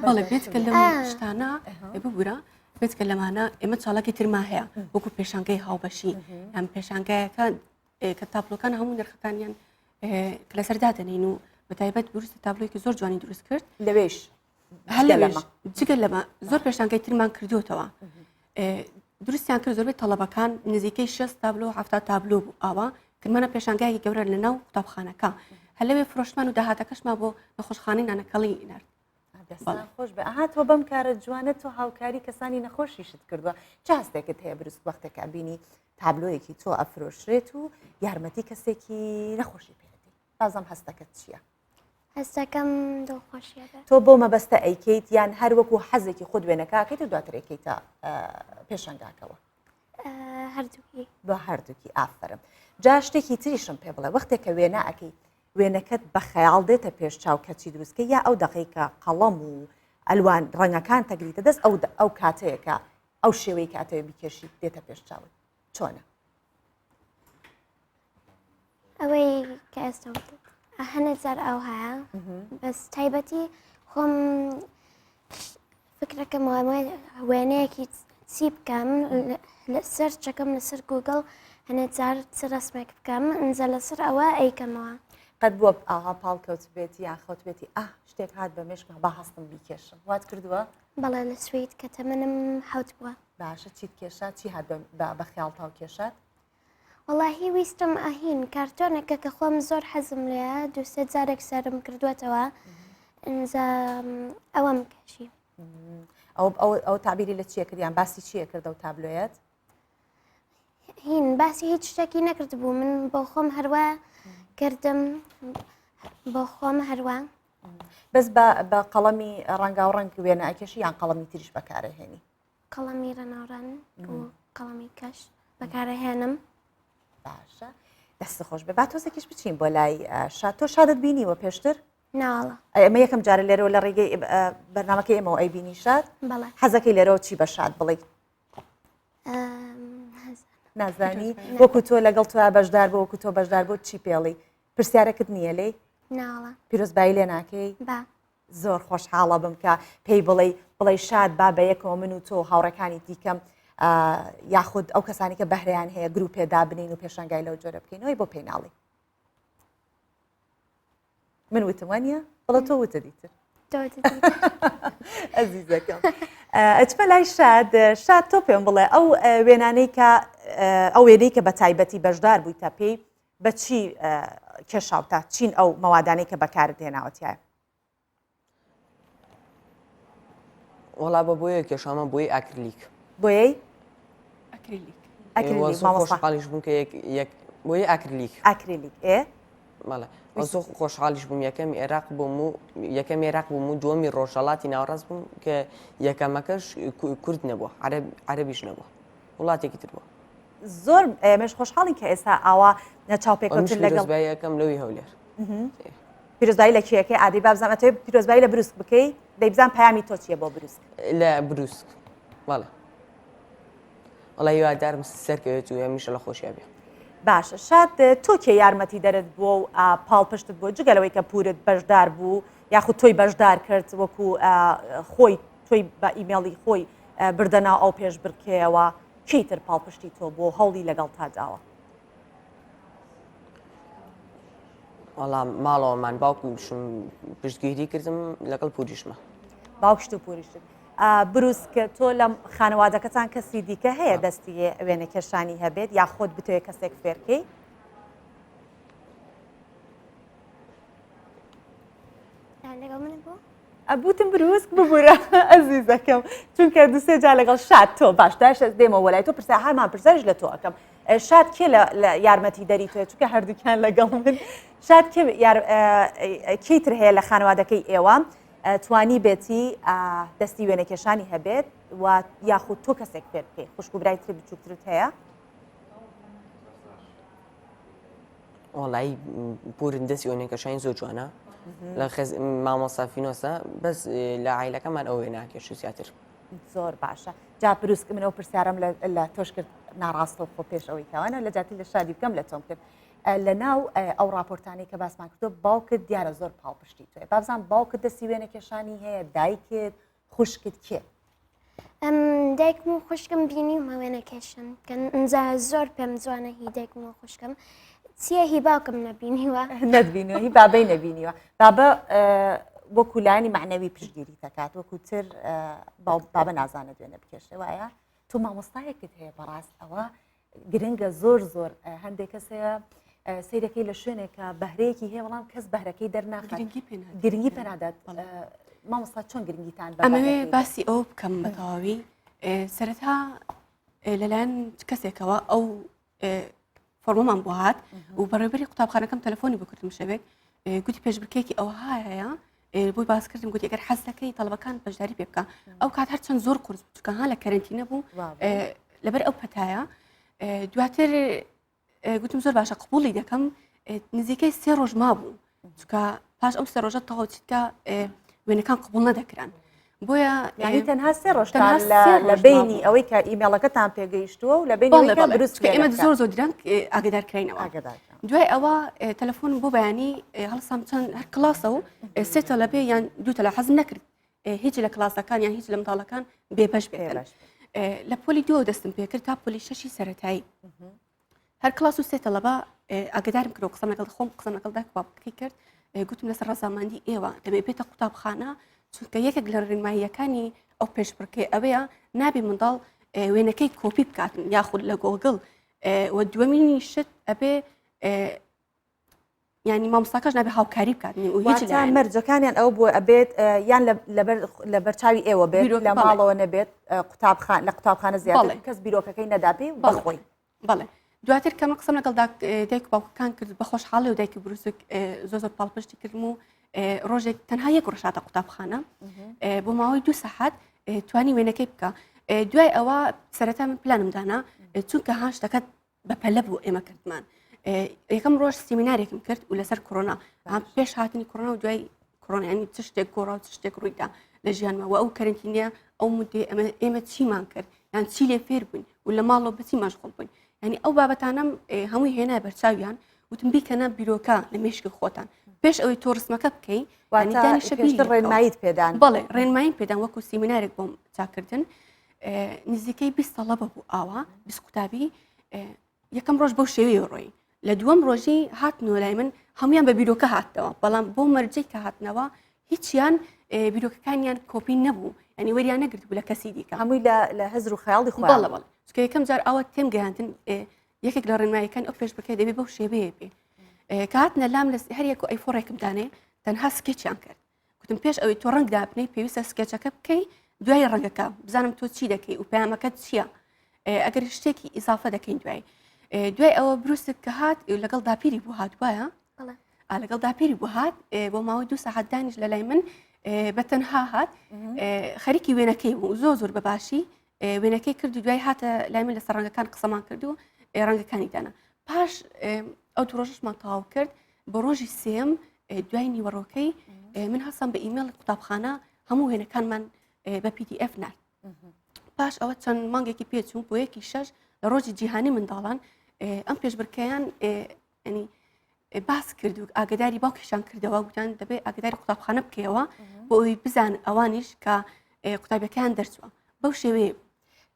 بەڵێ بێتکە لەو شتانە ببوورە بێتکە لەمانە ئێمە چاڵکی ترما هەیە وەکو پێشانگەی هاوبەشی ئەم پێشانگایەکە کە تابلۆکان هەموو نرخەکانیان لەسەردادەنین و بەتایبەت بروستە تابلۆیەکی زۆر جوانی دروست کرد
لەوێش
جگە لەمە زۆر پێشانگای ترمان کردوتەوە دروستیان کرد زۆربەی تەڵەبەکان نزیکەی 6 تابلۆ و 7 تابلۆ بوو ئاوا کردمانە پێشانگایەکی گەورە لە ناو قوتابخانەکە هەلەوێ فرۆشتمان و داهاتەکەشمان بۆ نەخۆشخانەی نانەکەڵی نرد
خۆش بە ئاهاتەوە بەم کارە جوانە تۆ هاوکاری کەسانی نەخۆشیشت کردووە چه هەستێکت هەیە بروست وەختێکە بینی تابلۆیەکی تۆ ئەفرۆشرێت و یارمەتی کەسێکی نەخۆشی پێدی بازم هەستەکەت چییە؟
هەستەکەم دڵخۆشیەکە
تۆ بۆ مەبەستە ئەیکەیت یان هەر وەکو حەزێکی خود وێنەکەکەیت و دواتر ئەیکەیتە پێشەنگاکەوە
هەردووکی
بە هەردووکی ئافرم جا شتێکی تریشم پێ بڵێ وەختێکە وێنە ئەەکەی وێنەکەت بە خەیاڵ دێتە پێش چاو کەچی دروستکە یا ئەو دقیقە قەڵەم و ئەلوان ڕەنگەکان تەگریتە دەست ئەو کاتەیەکە ئەو شێوەی کاتەوە بیکێشی دێتە پێش چاوت چۆنە؟
ئەوەی کە ئێستا هەنە جار ئەو هەیە بەس تایبەتی خۆم فکرەکەم وێنەیەکی چی بکەم سەرچەکەم لەسەر گوگڵ هەنە جار چ ڕسمێک بکەم ئەنجا لەسەر ئەوە ئەیکەمەوە
قەت بووە ئاها پاڵکەوت بێتی یان خەوت بێتی شتێک هات بە مێشکە با هەستم بیکێشم وات کردووە؟
بەڵێ لە سوید کە تەمەنم حەوت بووە
باشە چیت کێشات چی هات بە خیاڵتاو کێشات؟
وەڵاهی ویستم ئاهین کارتۆنێکە کە خۆم زۆر حەزم لێە دووسێ جارێک سەرم کردوێتەوە ئەنجا ئەوەم کەشی
ئەو تابیری لە چیە کردیان باسی چیە کردە و تابلۆیەت؟
هین باسی هیچ شتێکی نەکرد بوو من بۆ خۆم هەروە کردم بۆ خۆم هەروە
بەس بە قەڵەمی ڕەنگا و ڕەنگ وێنە ئەکێشی یان قەڵەمی تریش بەکارەهێنی
قەڵەمی ڕەناوڕەن و قەڵەمی کەش بەکارەهێنم.
باشە دەست خۆش بێ با تۆزێکیش بچین بۆ لای شاد تۆ شادت بینیوە پێشتر
ناوەڵە
ئەمە یەکەم جارە لێرەوە لە ڕێگەی بەرنامەکەی ئێمەوە ئەی بینی شاد
بەڵێ
حەزەکەی لێرەوە چی بە شاد بڵێ نازانی وەکو تۆ لەگەڵ تۆ بەشدار بۆ وەکو تۆ بەشدار بۆ چی پێڵی پرسیارەکەت نییە لێ
ناوەڵە
پیرۆزبایی لێ ناکەی
با
زۆر خۆشحاڵە بم کە پێی بڵێ شاد با بە یەکەوە من و تۆ هاوڕەکانی دیکەم یاخود ئەو کەسانی کە بەهرەیان هەیە گروپێدا بنین و پێشنگای لەو جۆرە بکەینەوەی بۆ پێیناڵی من وتم وانە بڵە تۆ وتە دیتر ئەزیزەکەم ئەچمە لای شاد تۆ پێم بڵێ ئەو وێنانەی کە ئەو وێنەی کە بە تایبەتی بەشدار بوویتە پێی بە چی کێشاوتە چین ئەو مەوادانەی کە بەکارت هێناوەتیایە
وڵا بە بۆیە کێشامە بۆی ئاکرلیک
بۆیەی
ئەکریلیک
خۆشحاڵیش بووم کە بۆی ئاکرلیک
ئاکریلیک ئێ
بەڵێ زۆ خۆشحاڵیش بووم یەکەمی عێراق بووم و یەکەمی عێراق بووم و دووەمی ڕۆژهەڵاتی ناوەڕاست بووم کە یەکەمەکەش کورد نەبووە عەرەبیش نەبووە وڵاتێکی تر بووە
زۆر ئێمەش خۆشحاڵین کە ئێستا ئاوا نەچاوپێکەوتن لەگەڵ
یەکەم لەوی هەولێر
پیرۆزبایی لە کێیەکەی عادی بابزانەتەوەی پیرۆزبایی لە بروسک بکەی دەیبزان پەیامی تۆ چییە بۆ بروسک
لە بروسک بەڵێ وڵی هیوادارم سەرکەوێت و هەمیشە لە خۆشییا بێ
باشە شاد تۆ کێ یارمەتی دەرت بووە و پاڵپشتت بۆ جگەلەوەی کە پورت بەشدار بوو یاخود تۆی بەشدار کرد وەکو خۆی تۆی بە ئیمێڵی خۆی بردەنا ئەو پێش بڕکێەوە کەیتر پاڵپشتی تۆ بۆ هەوڵی لەگەڵ تا داوە
وەڵام ماڵەوەمان باوکوشم پشتگیری کردم لەگەڵ پوریشمە
باوکشت و پوریشت بروسکە تۆ لە خانەوادەکەتان کەسی دیکە هەیە دەستی وێنە کێشانی هەبێت یا خۆت بتوێ کەسێک فێرکەی
لەگەڵ من بوو
ئەبوتم بروسک ببوورە ئەزیزەکەم چونکە دوسێ جا لەگەڵ شاد تۆ باش داش دێمەوە لای تۆ پرسا هەرمان پرسەرش لە تۆ ئەەکەم شاد کێ لە یارمەتی دەری توێ چونکە هەردووکیان لەگەڵ من شاد کێیتر هەیە لە خانەوادەکەی ئێوە توانی بێتی دەستی وێنەکێشانی هەبێت و یاخود تۆ کەسێک پێ بکەیت خوشک و برایتر بچووکترت هەیە
وڵی پورن دەستی وێنەکەشانی زۆر جوانە لە مامۆسافینۆسە بەس لە عیلەکەمان ئەوێ ناکێش زیاتر
زۆر باشە جا پروسک منەوە پرسیارم لە تۆش کرد ناڕاستە و خۆ پێش ئەوەی کەوانە لە جاتی لە شادی بکەم لە تۆم کرد لە ناو ئەو راپۆرتانی کە باسمان کردو باوکت دیارە زۆر پاڵپشتی توێ بابزان باوکت دەستی وێنەکێشانی هەیە دایکت خوشکت کێ
دایکم و خوشکم بینی و وێنەکێشن کە زۆر پێم جوانە هی دایکم و خوشکم چیە هی باوکم نەبینیوە
نەبینیوە هی بابەی نەبینیوە بابە وەکو لایانی معنەوی پشتگیری دەکات وەکو تر بابە نازانێت وێنە بکێشێ وایە تۆ مامۆستایەکت هەیە بەڕاست ئەوە گرنگە زۆر هەندێک کەسەیە سیرەکەی لە شوێنێکە بەهرەیەکی هەیە وەڵام کەس بەهرەکەی دەرناخات گرنگی پێنادات مامۆستا چۆن گرنگیتان
ئەمەوێ باسی ئەو بکەم بە تەواوی سەرەتا لەلایەن کەسێکەوە ئەو فۆرمەمان بۆ هات و بەڕێوەبەری قوتابخانەکەم تەلەفۆنی بکردم شەوێک گوتی پێشبرکێکی ئەوە هەیە بۆی باس کردم گوتی ئەگەر حەز دەکەی تەڵەبەکان بەشداری پێ بکە ئەو کات هەرچەند زۆر قورس چکە ها لە کەرنتینە بوو لەبەر ئەو پەتایە دواتر گوتم زۆر باشە قبوڵی دەکەم نزیکەی 3 ڕۆژ مابوو چکە پاش ئەو 3 ڕۆژە تەواوچیتکە وێنەکان قبوڵ نەدەکران بۆیە
یعنی تەنها 3 ڕۆژ لە بینی ئەوەی کە ئیمێڵەکەتان پێگەیشتووە و لە بینی دروست
ئێمە زۆر درەنگ ئاگدارکراینەوە دوای ئەوە تەلەفۆن بۆ بەیانی هەڵسام چەند هەر کلاسە و 3 لەبێ یان 2 لە حەزم نەکرد هیچ لە کلاسەکان یان هیچ لە منداڵەکان بێبەش بێت لە پۆلی 2 دەستم پێکرد تا پۆلی 6 سەرەتایی هەر کلاس و 3 تەلەبە ئاگدارم کرد و قسەم لەگەڵ خۆم قسەم لەگەڵ دایک بابکەی کرد گوتم لەسەر ڕەزامەندی ئێوە دەبێ بێتە قوتابخانە چونکە یەکێک لە ڕێنماییەکانی ئەو پێشبڕکێ ئەوەیە نابێ منداڵ وێنەکەی کۆپی بکاتن یاخود لە گۆگڵ و دووەمینی شت ئەبێ ینی مامۆستاکەش نابێ هاوکاری بکاتنی و هیچ
مەرجەکانیان ئەو بۆ ئەبێت یان لە بەرچاوی ئێوە بێت لە ماڵەوە نەبێت لە قوتابخانە زیاتر کەس بیرۆکەکەی نەداپێ بەخۆی
بەڵێ دواتر کەمە قسەم لەگەڵ دایک و باوکەکان کرد بە خۆشحاڵی و دایکی بروسک زۆر پاڵپشتی کردم و ڕۆژێک تەنها یەک ڕۆژاتە قوتابخانە بۆ ماوەی 2 سەعات توانی وێنەکەی بکە دوای ئەوە سەرەتا من پلانم دانا چونکە هاش دەکات بەپەلە بوو ئێمە کردمان یەکەم ڕۆژ سیمینارێکم کرد و لەسەر کۆرۆنا پێش هاتنی کۆرۆنا و دوای کۆرۆنایانی چ شتێک گۆڕا و چ شتێک ڕوویدا لە ژیانمەوە ئەو کەرنتینە ئەو مدێ ئێمە چیمان کرد یان چی لێ فێر بووین و لە ماڵەوە بەچی مەشغوڵ بووین ینی ئەو بابەتانم هەمووی هێنا بەرچاویان وتم بیکەنە بیرۆکە لە مێشکی خۆتان پێش ئەوەی تۆ ڕسمەکە بکەی
ڕێنماییت پێدان
بەڵێ ڕێنماییم پێدان وەکو سیمینارێک بۆم چاکردن نزیکەی 20 تەڵەبە بوو ئاوا 20 قوتابی یەکەم ڕۆژ بەو شێوەیە ڕۆی لە دووەم ڕۆژی هاتنەوە لای من هەمویان بە بیرۆکە هاتنەوە بەڵام بۆ مەرجەی کە هاتنەوە هیچیان بیرۆکەکانیان کۆپی نەبوو ینی وەریان نەگرت بوو لە کەسی دیکە
هەمووی لە هەزر و خەیاڵی خۆ
بەڵێ چکە یەکەم جار ئەوە تێم گەیاندن یەکێک لە ڕێنماییەکان ئەو پێش بکەی دەبێت بەو شێوەیە بێ کاتنە لام لە هەریەک و ئەیفۆڕێکم دانێ تەنها سکێچیان کرد گوتم پێش ئەوەی تۆ ڕنگ دابنەی پێویستە سکێچەکە بکەی دوای ڕەنگەکە بزانم تۆ چی دەکەی و پەیامەکەت چییە ئەگەر شتێکی ئیزافە دەکەین دوای ئەوە بروسک کە هات لەگەڵ داپیری بوو هات وایە لەگەڵ داپیری بوو هات بۆ ماوەی 2 سەعات دانیش لە لای من بەتەنها هات خەریکی وێنەکەی بوو زۆر بەباشی وێنەکەی کرد و دوای هاتە لای من لەسەر ڕەنگەکان قسەمان کرد و ڕەنگەکانی دانا پاش ئەو دوو ڕۆژشمان تەواو کرد بە ڕۆژی سێم دوای نیوەڕۆکەی من هەستم بە ئیمێڵی قوتابخانە هەموو وێنەکانمان بە PDF نرد پاش ئەوە چەند مانگێکی پێچوو بۆ یەکی شەش لە ڕۆژی جیهانی منداڵان ئەم پێشبڕکەیان ینی باس کرد و ئاگداری باوکیشان کردەوە گوتان دەبێت ئاگداری قوتابخانە بکەوە بۆ ئەوی بزان ئەوانیش کە قوتابیەکان دەرچووە بەو شێوەیە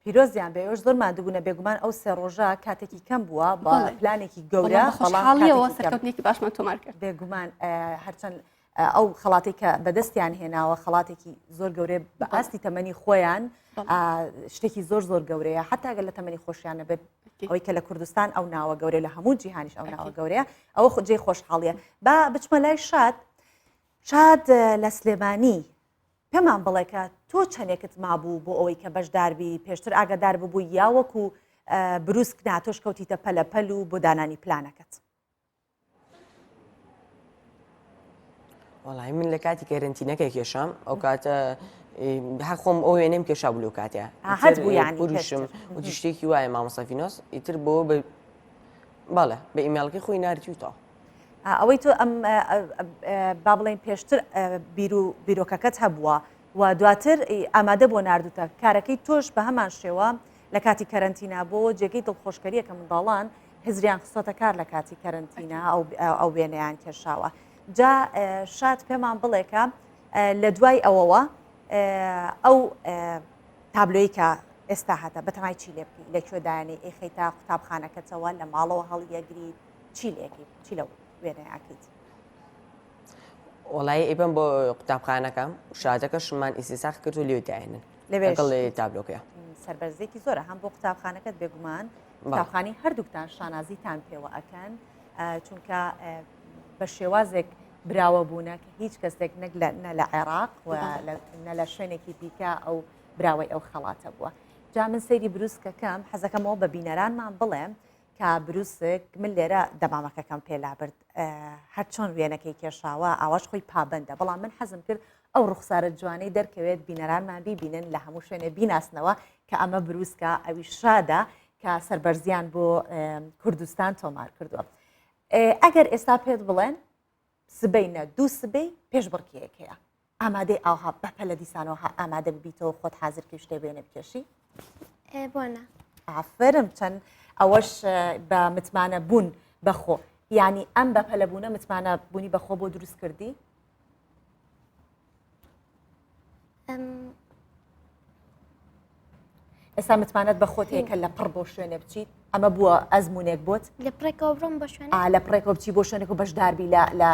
پیرۆزیان بێ زۆر مادوبوونە بێگومان ئەو سێ ڕۆژە کاتێکی کەم بووە بە پلانێکی گەورە
خۆشحاڵیەوە سەرکەوتنێکی باشمان تۆمار کرد
بێگومان هەرچەند ئەو خەڵاتی کە بەدەستیان هێناوە خەڵاتێکی زۆر گەورەیە بە ئاستی تەمەنی خۆیان شتێکی زۆر گەورەیە حتاگە لە تەمەنی خۆشیان نەبێت ئەوەی کە لە کوردستان ئەو ناوە گەورەیە لە هەموو جیهانیش ئەو ناوە گەورەیە ئەوە جێی خۆشحاڵیە با بچمە لای شاد لە سلێمانی پێمان بڵێکە تۆ چەندێکت مابوو بۆ ئەوەی کە بەشداربی پێشتر ئاگادار ببووی یاوەکو بروسک ناتۆش کەوتیتە پەلەپەل و بۆ دانانی پلانەکەت
وڵی من لە کاتی کەرنتینەکە کێشام ئەو کاتە هەر خۆم ئەو وێنەم کێشا بوو لەو کاتە پوروشم و شتێکی وایە مامۆسافینۆس ئیتر بۆ بەڵێ بە ئیمێڵکی خۆی ناردیوتەوە
ئەوەی تۆ ئەم با بڵێن پێشتر بیرۆکەکەت هەبووە و دواتر ئامادە بۆ نردوتە کارەکەی تۆش بە هەمان شێوە لە کاتی کەرنتینا بۆ جێگەی دڵخۆشکەریە کە منداڵان هزریان خستۆتە کار لە کاتی کەرنتینا ئەو وێنەیان کێشاوە جا شاد پێمان بڵێکە لە دوای ئەوەوە ئەو تابلۆی کە ئێستا هاتە بەتەمای چی لێ بکەی لەکوێدایانی ئێخەیتا قوتابخانەکەتەوە لە ماڵەوە هەڵیەگری چی لێکی چی لەو وێنەیەکەیت
وڵی ئێبم بۆ قوتابخانەکەم شادەکەشمان ئیسیساخ کرد و لێداێنن لەگەڵ تابلۆکەیە
سەربەرزێکی زۆرە هەم بۆ قوتابخانەکەت بێگومان قوتابخانی هەردووکتان شانازیتان پێوە ئەکەن چونکە بە شێوازێک براوە بوونە کە هیچ کەسێک نە لە عێراق نە لە شوێنێکی دیکە ئەو براوەی ئەو خەڵاتە بووە جا من سەیری بروسکەکەم حەزەکەمەوە بە بینەرانمان بڵێم کە بروسک من لێرە دەمامەکەکەم پێلابرد هەر چۆن وێنەکەی کێشاوە ئاواش خۆی پابندە بەڵام من حەزم کرد ئەو ڕوخسارە جوانەی دەرکەوێت بینەرانمان بیبینن لە هەموو شوێنێ بیناسنەوە کە ئەمە بروسکە ئەوی شادە کە سەربەرزیان بۆ کوردستان تۆمار کردووە ئەگەر ئێستا پێت بڵێن سبەینە دوو سبەی پێشبڕکیەکەیە ئامادەی ئاها بەپە لە دیسانەوە ئامادە ببیتەوە خۆت حازرکە شتێ بێنە بکێشی
بۆنە
ئافرم چەند ئەوەش بە متمانە بوون بەخۆ یعنی ئەم بەپەلە بوونە متمانە بوونی بەخۆ بۆ دروست کردی ئێستا متمانەت بە خۆت هەیە کە لە پڕ بۆ شوێنە بچیت ئەمە بووە ئەزمونێک بۆت
لە پڕێکەوە بڕۆم بۆ شوێن
لە پڕێکەوە بچی بۆ شوێنێک و بەشداربی لە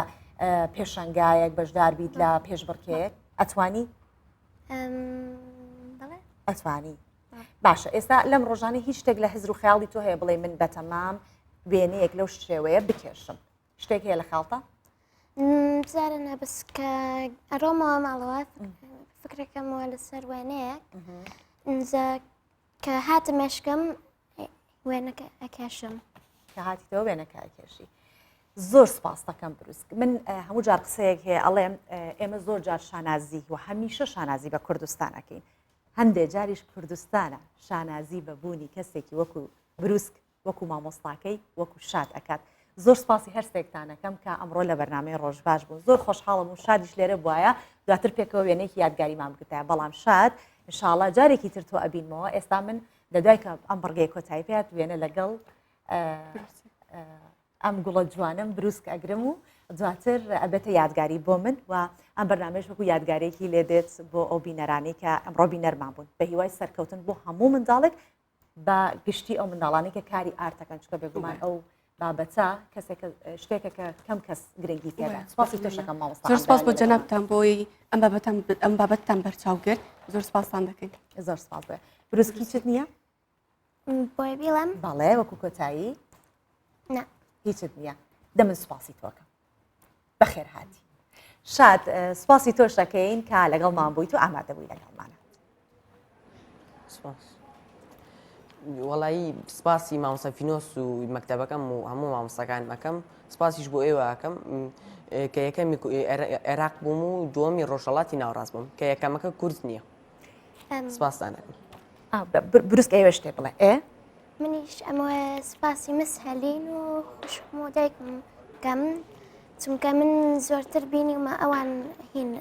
پێشنگایەک بەشداربیت لە پێشبڕکەیەک ئەتوانی ئەتوانی باشە ئێستا لەم ڕۆژانە هیچ شتێک لە هزر و خەیاڵی تۆ هەیە بڵێ من بەتەمام وێنەیەک لەو شێوەیە بکێشم شتێک هەیە لە خاڵتە
بزارە نەبس کە ئەڕۆمەوە ماڵەوە فکرەکەمەوە لەسەر وێنەیەک کە هاتە مێشکم وێنەکە ئەکێشم
کە هاتیتەوە وێنەکە ئەکێشی زۆر سپاس دەکەم بروسک من هەموو جار قسەیەک هەیە ئەڵێم ئێمە زۆر جار شانازی و هەمیشە شانازی بە کوردستانەکەین هەندێک جاریش کوردستانە شانازی بەبوونی کەسێکی وەکو بروسک وەکو مامۆستاکەی وەکو شاد ئەکات زۆر سپاسی هەرستێکتانەکەم کە ئەمڕۆ لە بەرنامەی ڕۆژ باش بوو زۆر خۆشحاڵم و شادیش لێرە بواە دواتر پێکەوە وێنەیەکی یادگاریمان بکتایە بەڵام شاد انشاءڵڵا جارێکی تر تۆ ئەبینمەوە ئێستا من لەدوای کە ئەم بڕگەی کۆتایی پێات وێنە لەگەڵ ئەم گوڵە جوانم بروسک ئەگرم و دواتر ئەبێتە یادگاری بۆ من و ئەم بەرنامەش وەکو یادگارێکی لێ دێت بۆ ئەو بینەرانی کە ئەمڕۆ بینەرمان بوون بە هیوای سەرکەوتن بۆ هەموو منداڵێک بە گشتی ئەو منداڵانی کە کاری ئارتەکەن چکە بێگومان ئەو بابەتە کەسێک شتێکە کە کەم کەس گرنگی پێدا سپاسی تۆشەکەم مامۆستا
زۆر سپاس بۆ جەنابتان بۆی ئەم بابەتتان بەرچاو کرد زۆر سپاسان دەکەین
زۆر سپاس بێ بروسکی چت نییە
بۆی بیڵم
باڵێ وەکو کۆتایی
نە
هیچت نییە دە من سوپاسی تۆکەم بەخێر هاتی شاد سپاسی تۆش دەکەین کە لەگەڵمان بوویت و ئامادەبووی لەگەڵمانە
سپاس وەڵایی سپاسی مامۆستافینۆس و مەکتەبەکەم و هەموو مامۆستاکان ئەەکەم سپاسیش بۆ ئێوە ئەەکەم کە یەکەمی عێراق بووم و دووەمی ڕۆژهەڵاتی ناوڕاست بووم کە یەکەمەکە کورد نییە سپاسدان
بروسک ئێوە شتێ بڵێ ئێ
منیش ئەمە سپاسی مسهلین و خوشم و دایکم کەم چونکە من زۆرتر بینیمە ئەوان هین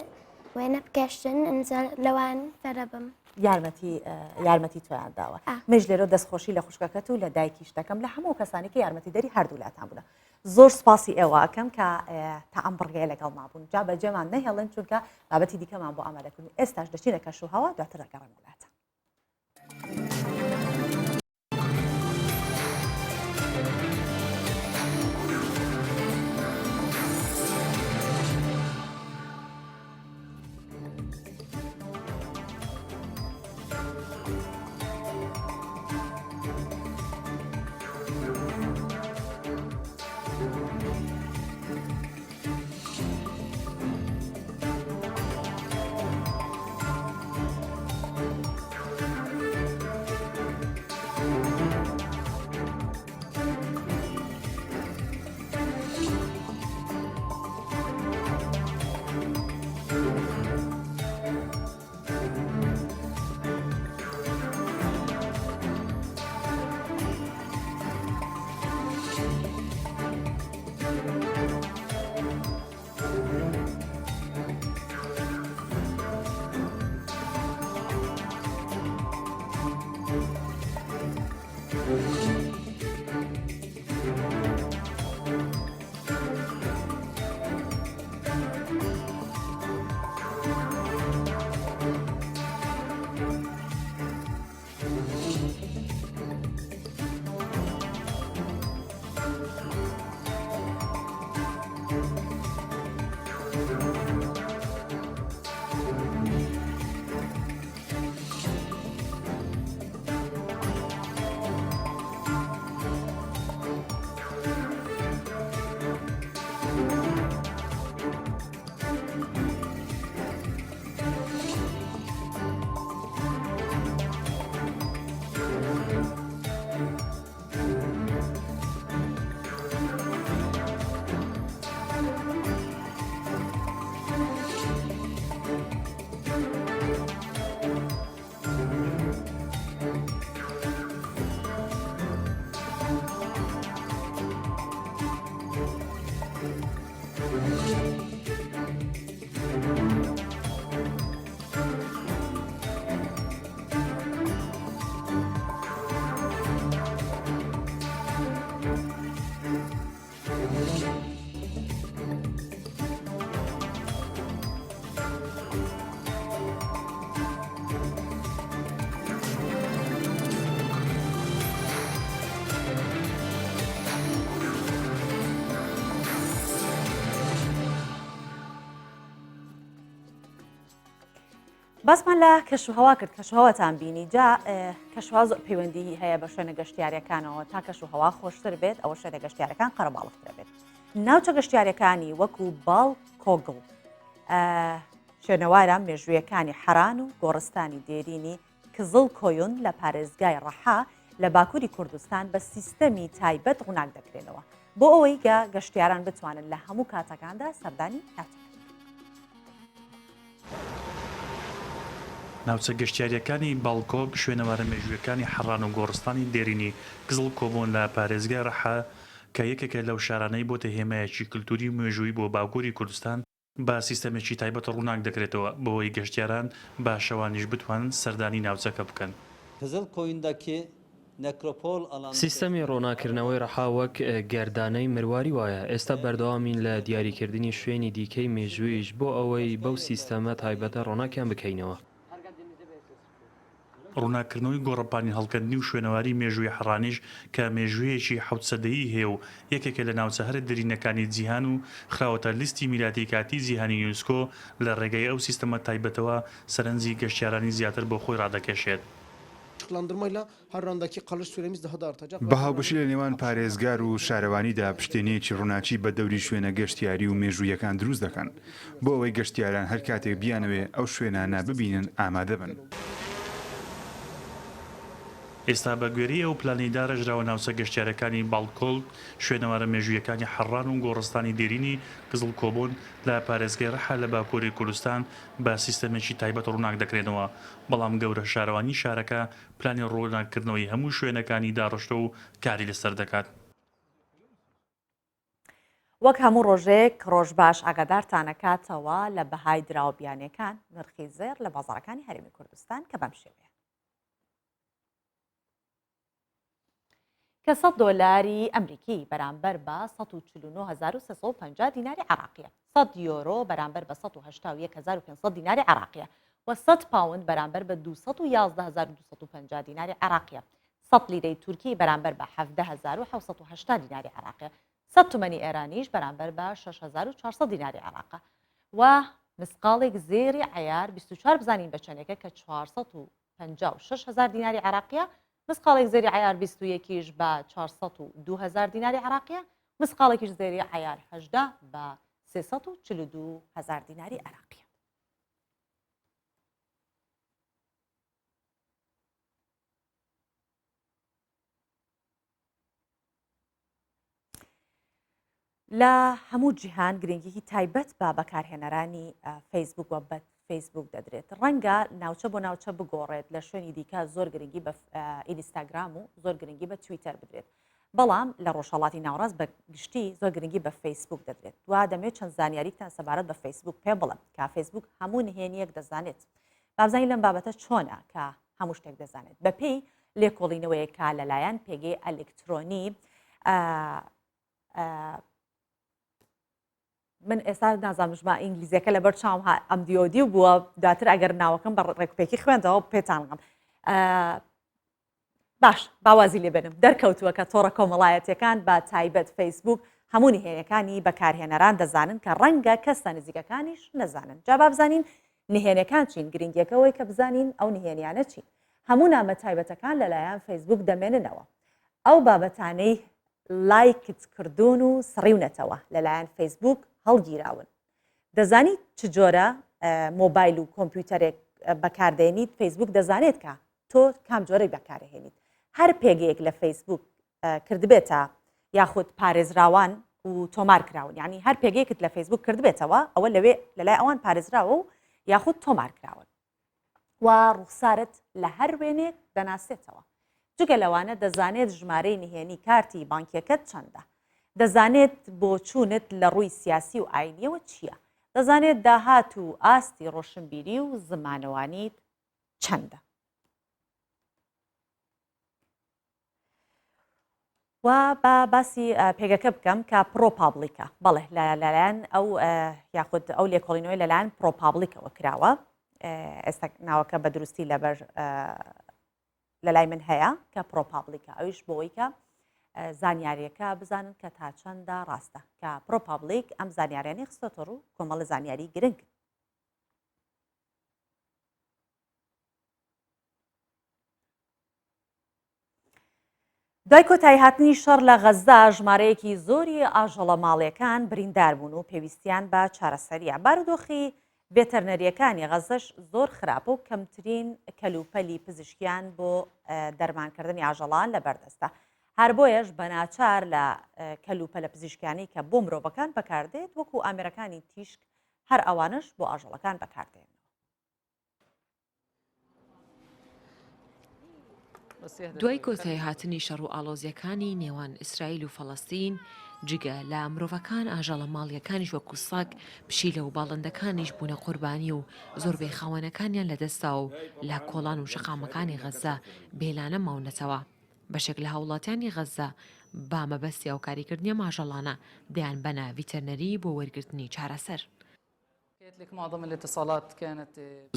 وێنە بکەشتن ئەنجا لەوان فەرە بم
یارمەتی تۆیان داوە مژ لێرە دەستخۆشی لە خوشکەکەت و لە دایکیش دەکەم لە هەموو کەسانی کە یارمەتی دەری هەردوولاتان بوون زۆر سپاسی ئێوەکەم کە تا ئەم بڕگەیە لەگەڵ مابوون جا بەجێمان نەهێڵن چونکە بابەتی دیکەمان بۆ ئامادەکردن ئێستاش دەچینە کەش و هەوا دواتر دەگەڕێن وڵاتە باسمان لە کەشوهەوا کرد کەشوهەواتان بینی جا کەشوها زۆر پەیوەندی هەیە بە شوێنە گەشتیاریەکانەوە تا کەشوهەوا خۆشتر بێت ئەوە شوێنە گەشتیارەکان قەرەباڵغترە بێت ناوچە گەشتیارەکانی وەکو باڵ کۆگڵ شوێنەواران مێژوویەکانی حەران و گۆڕستانی دێرینی کزڵ کۆیون لە پارێزگای ڕەحا لە باکووری کوردستان بە سیستەمی تایبەت ڕووناک دەکرێنەوە بۆ ئەوەی گەشتیاران بتوانن لە هەموو کاتەکاندا سەردانی ناوچەکە.
ناوچە گەشتیاریەکانی باڵکۆک شوێنەوارە مێژوویەکانی حەڕان و گۆڕستانی دێرینی قزڵ کۆبوون لە پارێزگای ڕەحە کە یەکێکە لەو شارانەی بۆتە هێمایەکی کللتوری و مێژووی بۆ باکووری کوردستان با سیستەمێکی تایبەت ڕووناک دەکرێتەوە بۆەوەی گەشتیاران با شەوانیش بتوانن سەردانی ناوچەکە بکەن.
قزڵ کۆیندەکی نەکرۆپۆل
سیستەمی ڕۆناکردنەوەی ڕەحا وەک گەردانەی مرواری وایە ئێستا بەردەوامین لە دیاریکردنی شوێنی دیکەی مێژوویش بۆ ئەوەی بەو سیستەمە تایبەتە ڕۆناکیان بکەینەوە.
ڕووناکردنەوەی گۆڕەپانی هەڵکردنی و شوێنەواری مێژووی حەڕانیش کە مێژوویەکی حەوت سەدەیی هەیە و یەکێکە لە ناوچە هەرە دەرینەکانی جیهان و خراوەتە لیستی میراتی کاتی جیهانی یونسکۆ لە ڕێگەی ئەو سیستەمە تایبەتەوە سەرنجی گەشتیارانی زیاتر بۆ خۆی ڕادەکێشێت.
بەهاوبەشی لە نێوان پارێزگار و شارەوانیدا پشتێنەیەکی ڕووناچی بە دەوری شوێنە گەشتیاری و مێژوویەکان دروست دەکەن بۆ ئەوەی گەشتیاران هەر کاتێک بیانەوێ ئەو شوێنانە ببینن ئامادە بن.
ئێستا بە گوێرەی ئەو پلانەی داڕێژراوە ناوچە گەشتیارەکانی باڵکۆڵ شوێنەوارە مێژوویەکانی حەڕان و گۆڕستانی دێرینی قزڵ کۆبوون لە پارێزگای ڕەحە لە باکووری کوردستان بە سیستەمێکی تایبەت ڕووناک دەکرێنەوە بەڵام گەورە شارەوانی شارەکە پلانی ڕووناکردنەوەی هەموو شوێنەکانی داڕشتە و کاری لەسەر دەکات.
وەک هەموو ڕۆژێک ڕۆژ باش ئاگادارتانەکاتەوە لە بەهای دراوەبیانەکان نرخی زێر لە بازاڕەکانی هەرێمی کوردستان کە بەم شێوەیە. کە $100 ئەمریکی بەرامبەر بە 149,350 دیناری عراقیە، 100 یۆرۆ بەرامبەر بە 181,500 دیناری عراقیە و 100 پاوند بەرامبەر بە 211,250 دیناری عراقیە، 100 لیرەی تورکی بەرامبەر بە 17,780 دیناری عراقیە، 100 تومەنی ئێرانیش بەرامبەر بە 6,400 دیناری عراقە و مسقالێک زێری عیار 24 بزانین بە چەندێکە کە 456,000 دیناری عراقیە، مسقالێک زێری عیار 21 بە 402,000 دیناری عراقیە، مسقالێکیش زێری عیار 18 بە 342,000 دیناری عراقیە. لە هەموو جیهان گرنگیی تایبەت بە بەکارهێنەرانی فەیسبوک و بە فەیسبوک دەدرێت. ڕەنگە ناوچە بۆ ناوچە بگۆڕێت لە شوێنی دیکە زۆر گرنگی بە ئینستاگرام و زۆر گرنگی بە تویتەر بدرێت، بەڵام لە ڕۆژهەڵاتی ناوڕاست بە گشتی زۆر گرنگی بە فەیسبوک دەدرێت. وا دەمێت چەند زانیاریتان سەبارەت بە فەیسبوک پێ بڵم کە فەیسبوک هەموو نهێنیەک دەزانێت. بابزانین لەم بابەتە چۆنە کە هەموو شتێک دەزانێت بەپێی لێکۆڵینەوەیەکە لەلایەن پێگەی ئەلکترۆنی. من ئێستا نازانمژما ئینگلیزیەکە لەبەر چاوم ئەم دیۆدی بووە دواتر ئەگەر ناوەکەم بە ڕێکوپێکی خوێندەوە پێتانڵم. باش باوازی لێ بنم دەرکەوتووە کە تۆڕە کۆمەڵایەتەکان بە تایبەت فەیسبوک هەموو نهێنەکانی بەکارهێنەران دەزانن کە ڕەنگە کەسە نزیکەکانیش نەزانن. جا بابزانین نهێنەکان چین، گرنگیەکەوەی کە بزانین ئەو نهێنیانە چین. هەموو نامە تایبەتەکان لەلایەن فەیسبوک دەمێننەوە. ئەو بابەتانەی لایکت کردوون و سڕیونەتەوە لەلایەن فەیسبوک هەڵگیراون. دەزانیت چ جۆرە مۆبایل و کۆمپیوتەرێک بەکاردێنیت فەیسبوک دەزانێت کە تۆ کام جۆرەی بەکارهێنیت. هەر پێگەیەک لە فەیسبوک کردبێتە یاخود پارێزراوان و تۆمار کراون، یعنی هەر پێگەیەکت لە فەیسبوک کردبێتەوە ئەوە لەوێ لەلای ئەوان پارێزراوە و یاخود تۆمار کراون و ڕوخسارت لە هەر وێنێک دەناسێتەوە. جگە لەوانە دەزانێت ژمارەی نهێنی کارتی بانکیەکەت چەندە، دەزانێت بۆ چوونت لە ڕووی سیاسی و ئاینیەوە چییە، دەزانێت داهات و ئاستی ڕۆشنبیری و زمانەوانیت چەندە. و بە باسی پێگەکە بکەم کە پرۆپابلیکە، بەڵێ لەلایەن ئەو یاخود ئەو لێکۆڵینەوەی لەلایەن پرۆپابلیکەوە کراوە. ئێستا ناوەکە بە دروستی لەبەر لەلای من هەیە کە پرۆپابلیکە، ئەویش بۆەوەی کە زانیاریەکە بزانن کە تا چەندە ڕاستە کە پرۆپابلیک ئەم زانیاریانی خستۆتە ڕوو کۆمەڵە زانیاری گرنگ. دوای کۆتایی هاتنی شەڕ لە غەزا ژمارەیەکی زۆری ئاژەڵە ماڵیەکان بریندار بوون و پێویستیان بە چارەسەریە. بارودۆخی ڤێتەرنەریەکانی غەزەش زۆر خراپە و کەمترین کەلوپەلی پزیشکیان بۆ دەرمانکردنی ئاژەڵان لەبەردەستە. هەر بۆیەش بە ناچار لە کەلوپەلە پزیشکیانی کە بۆ مرۆڤەکان بەکاردێت وەکو ئامێرەکانی تیشک هەر ئەوانش بۆ ئاژەڵەکان بەکاردێن.
دوای کۆتایی هاتنی شەڕ و ئاڵۆزیەکانی نێوان ئیسرائیل و فەڵەستین جگە لە مرۆڤەکان ئاژەڵە ماڵیەکانیش وەکو سەگ پشیلە و باڵندەکانیش بوونە قوربانی و زۆربەی خاوەنەکانیان لەدەستا و لە کۆڵان و شەقامەکانی غەزە بێلانە ماونەتەوە. بەشێک لە هاوڵاتیانی غەزە با مەبەستی هاوکاریکردنی ماژەڵانە دەیان بەنە ڤیتەرنەری بۆ وەرگرتنی چارەسەر.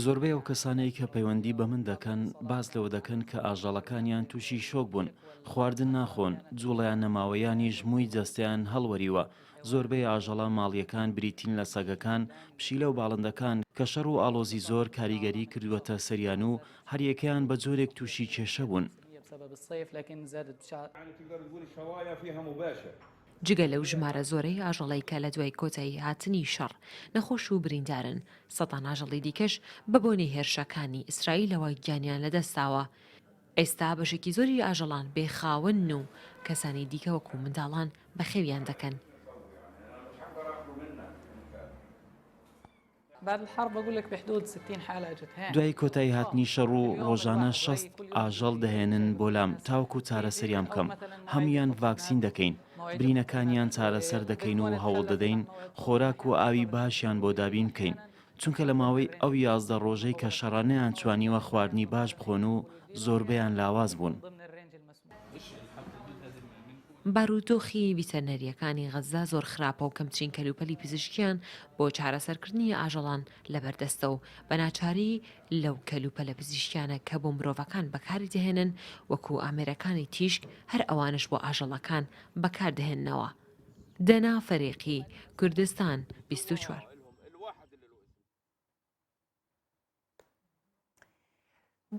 زۆربەی ئەو کەسانەی کە پەیوەندی بە من دەکەن باز لەوە دەکەن کە ئاژەڵەکانیان تووشی شۆک بوون، خواردن ناخۆن، جوڵیان نەماوەیانیش مووی جەستیان هەڵوەریوە. زۆربەی ئاژەڵە ماڵیەکان بریتین لە سەگەکان، پشیلە و باڵندەکان کە شەڕ و ئاڵۆزی زۆر کاریگەری کردووەتە سەریان و هەریەکەیان بە جۆرێک تووشی کێشە بوون.
جگە لەو ژمارە زۆرەی ئاژەڵی کە لە دوای کۆتایی هاتنی شەڕ نەخۆش و بریندارن، سەدان ئاژەڵی دیکەش بە بۆنەی هێرشەکانی ئیسرائیلەوە گیانیان لەدەستاوە. ئێستا بەشێکی زۆری ئاژەڵان بێخاون و کەسانی دیکە وەکو منداڵان بەخێویان دەکەن.
دوای کۆتایی هاتنی شەڕ و ڕۆژانە 60 ئاژەڵ دەهێنن بۆ لام تاوکو چارەسەریان بکەم. هەمویان ڤاکسین دەکەین، برینەکانیان چارەسەر دەکەین و هەوڵ دەدەین خۆراک و ئاوی باشیان بۆ دابین بکەین، چونکە لە ماوەی ئەو 11 ڕۆژەی کە شەڕانەیان توانیوە خواردنی باش بخۆن و زۆربەیان لاواز بوون.
بارودۆخی ڤیتەرنەریەکانی غەزە زۆر خراپە و کەمترین کەلوپەلی پزیشکیان بۆ چارەسەرکردنی ئاژەڵان لەبەردەستە و بەناچاری لەو کەلوپەلە پزیشکیانە کە بۆ مرۆڤەکان بەکاری دەهێنن وەکو ئامێرەکانی تیشک هەر ئەوانش بۆ ئاژەڵەکان بەکاردەهێننەوە. دەنا فەرێقی کوردستان 24.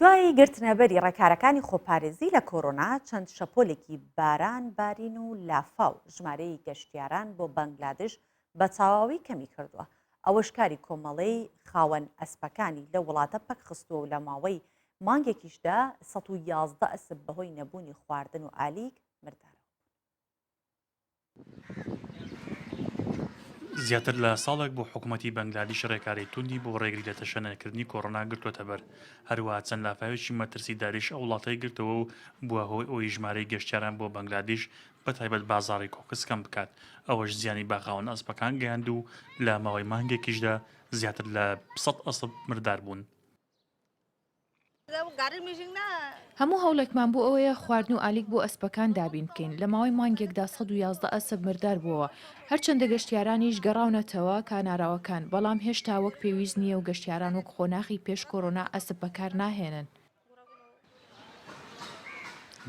دوای گرتنەبەری ڕێکارەکانی خۆپارێزی لە کۆرۆنا چەند شەپۆلێکی باران بارین و لافاو ژمارەی گەشتیاران بۆ بەنگلادش بە تەواوی کەمی کردووە. ئەوەش کاری کۆمەڵەی خاوەن ئەسپەکانی لە وڵاتە پەک خستووە و لە ماوەی مانگێکیشدا 111 ئەسپ بەهۆی نەبوونی خواردن و ئالیک مردارەوە.
زیاتر لە ساڵێک بۆ حکوومەتی بەنگلادیش ڕێکاری توندی بۆ ڕێگری لە تەشەنەرکردنی کۆڕۆنا گرتوۆتە بەر. هەروەها چەند لافاوێکی مەترسی داریش ئەو وڵاتەی گرتەوە و بووە هۆی ئەوی ژمارەی گەشتیاران بۆ بەنگلادیش بەتایبەت بازاڕی کۆکس کەم بکات. ئەوەش زیانی باخاون ئەسپەکان گەیاند و لە ماوەی مانگێکیشدا زیاتر لە 100 ئەسپ مردار بوون.
هەموو هەوڵێکمان بۆ ئەوەیە خواردن و ئالیک بۆ ئەسپەکان دابین بکەین. لە ماوەی مانگێکدا 111 ئەسپ مردار بووە. هەرچەندە گەشتیارانیش گەڕاونەتەوە کاناراوەکان، بەڵام هێشتا وەک پێویست نییە و گەشتیاران وەک خۆناخی پێش کۆڕۆنا ئەسپ بەکار ناهێنن.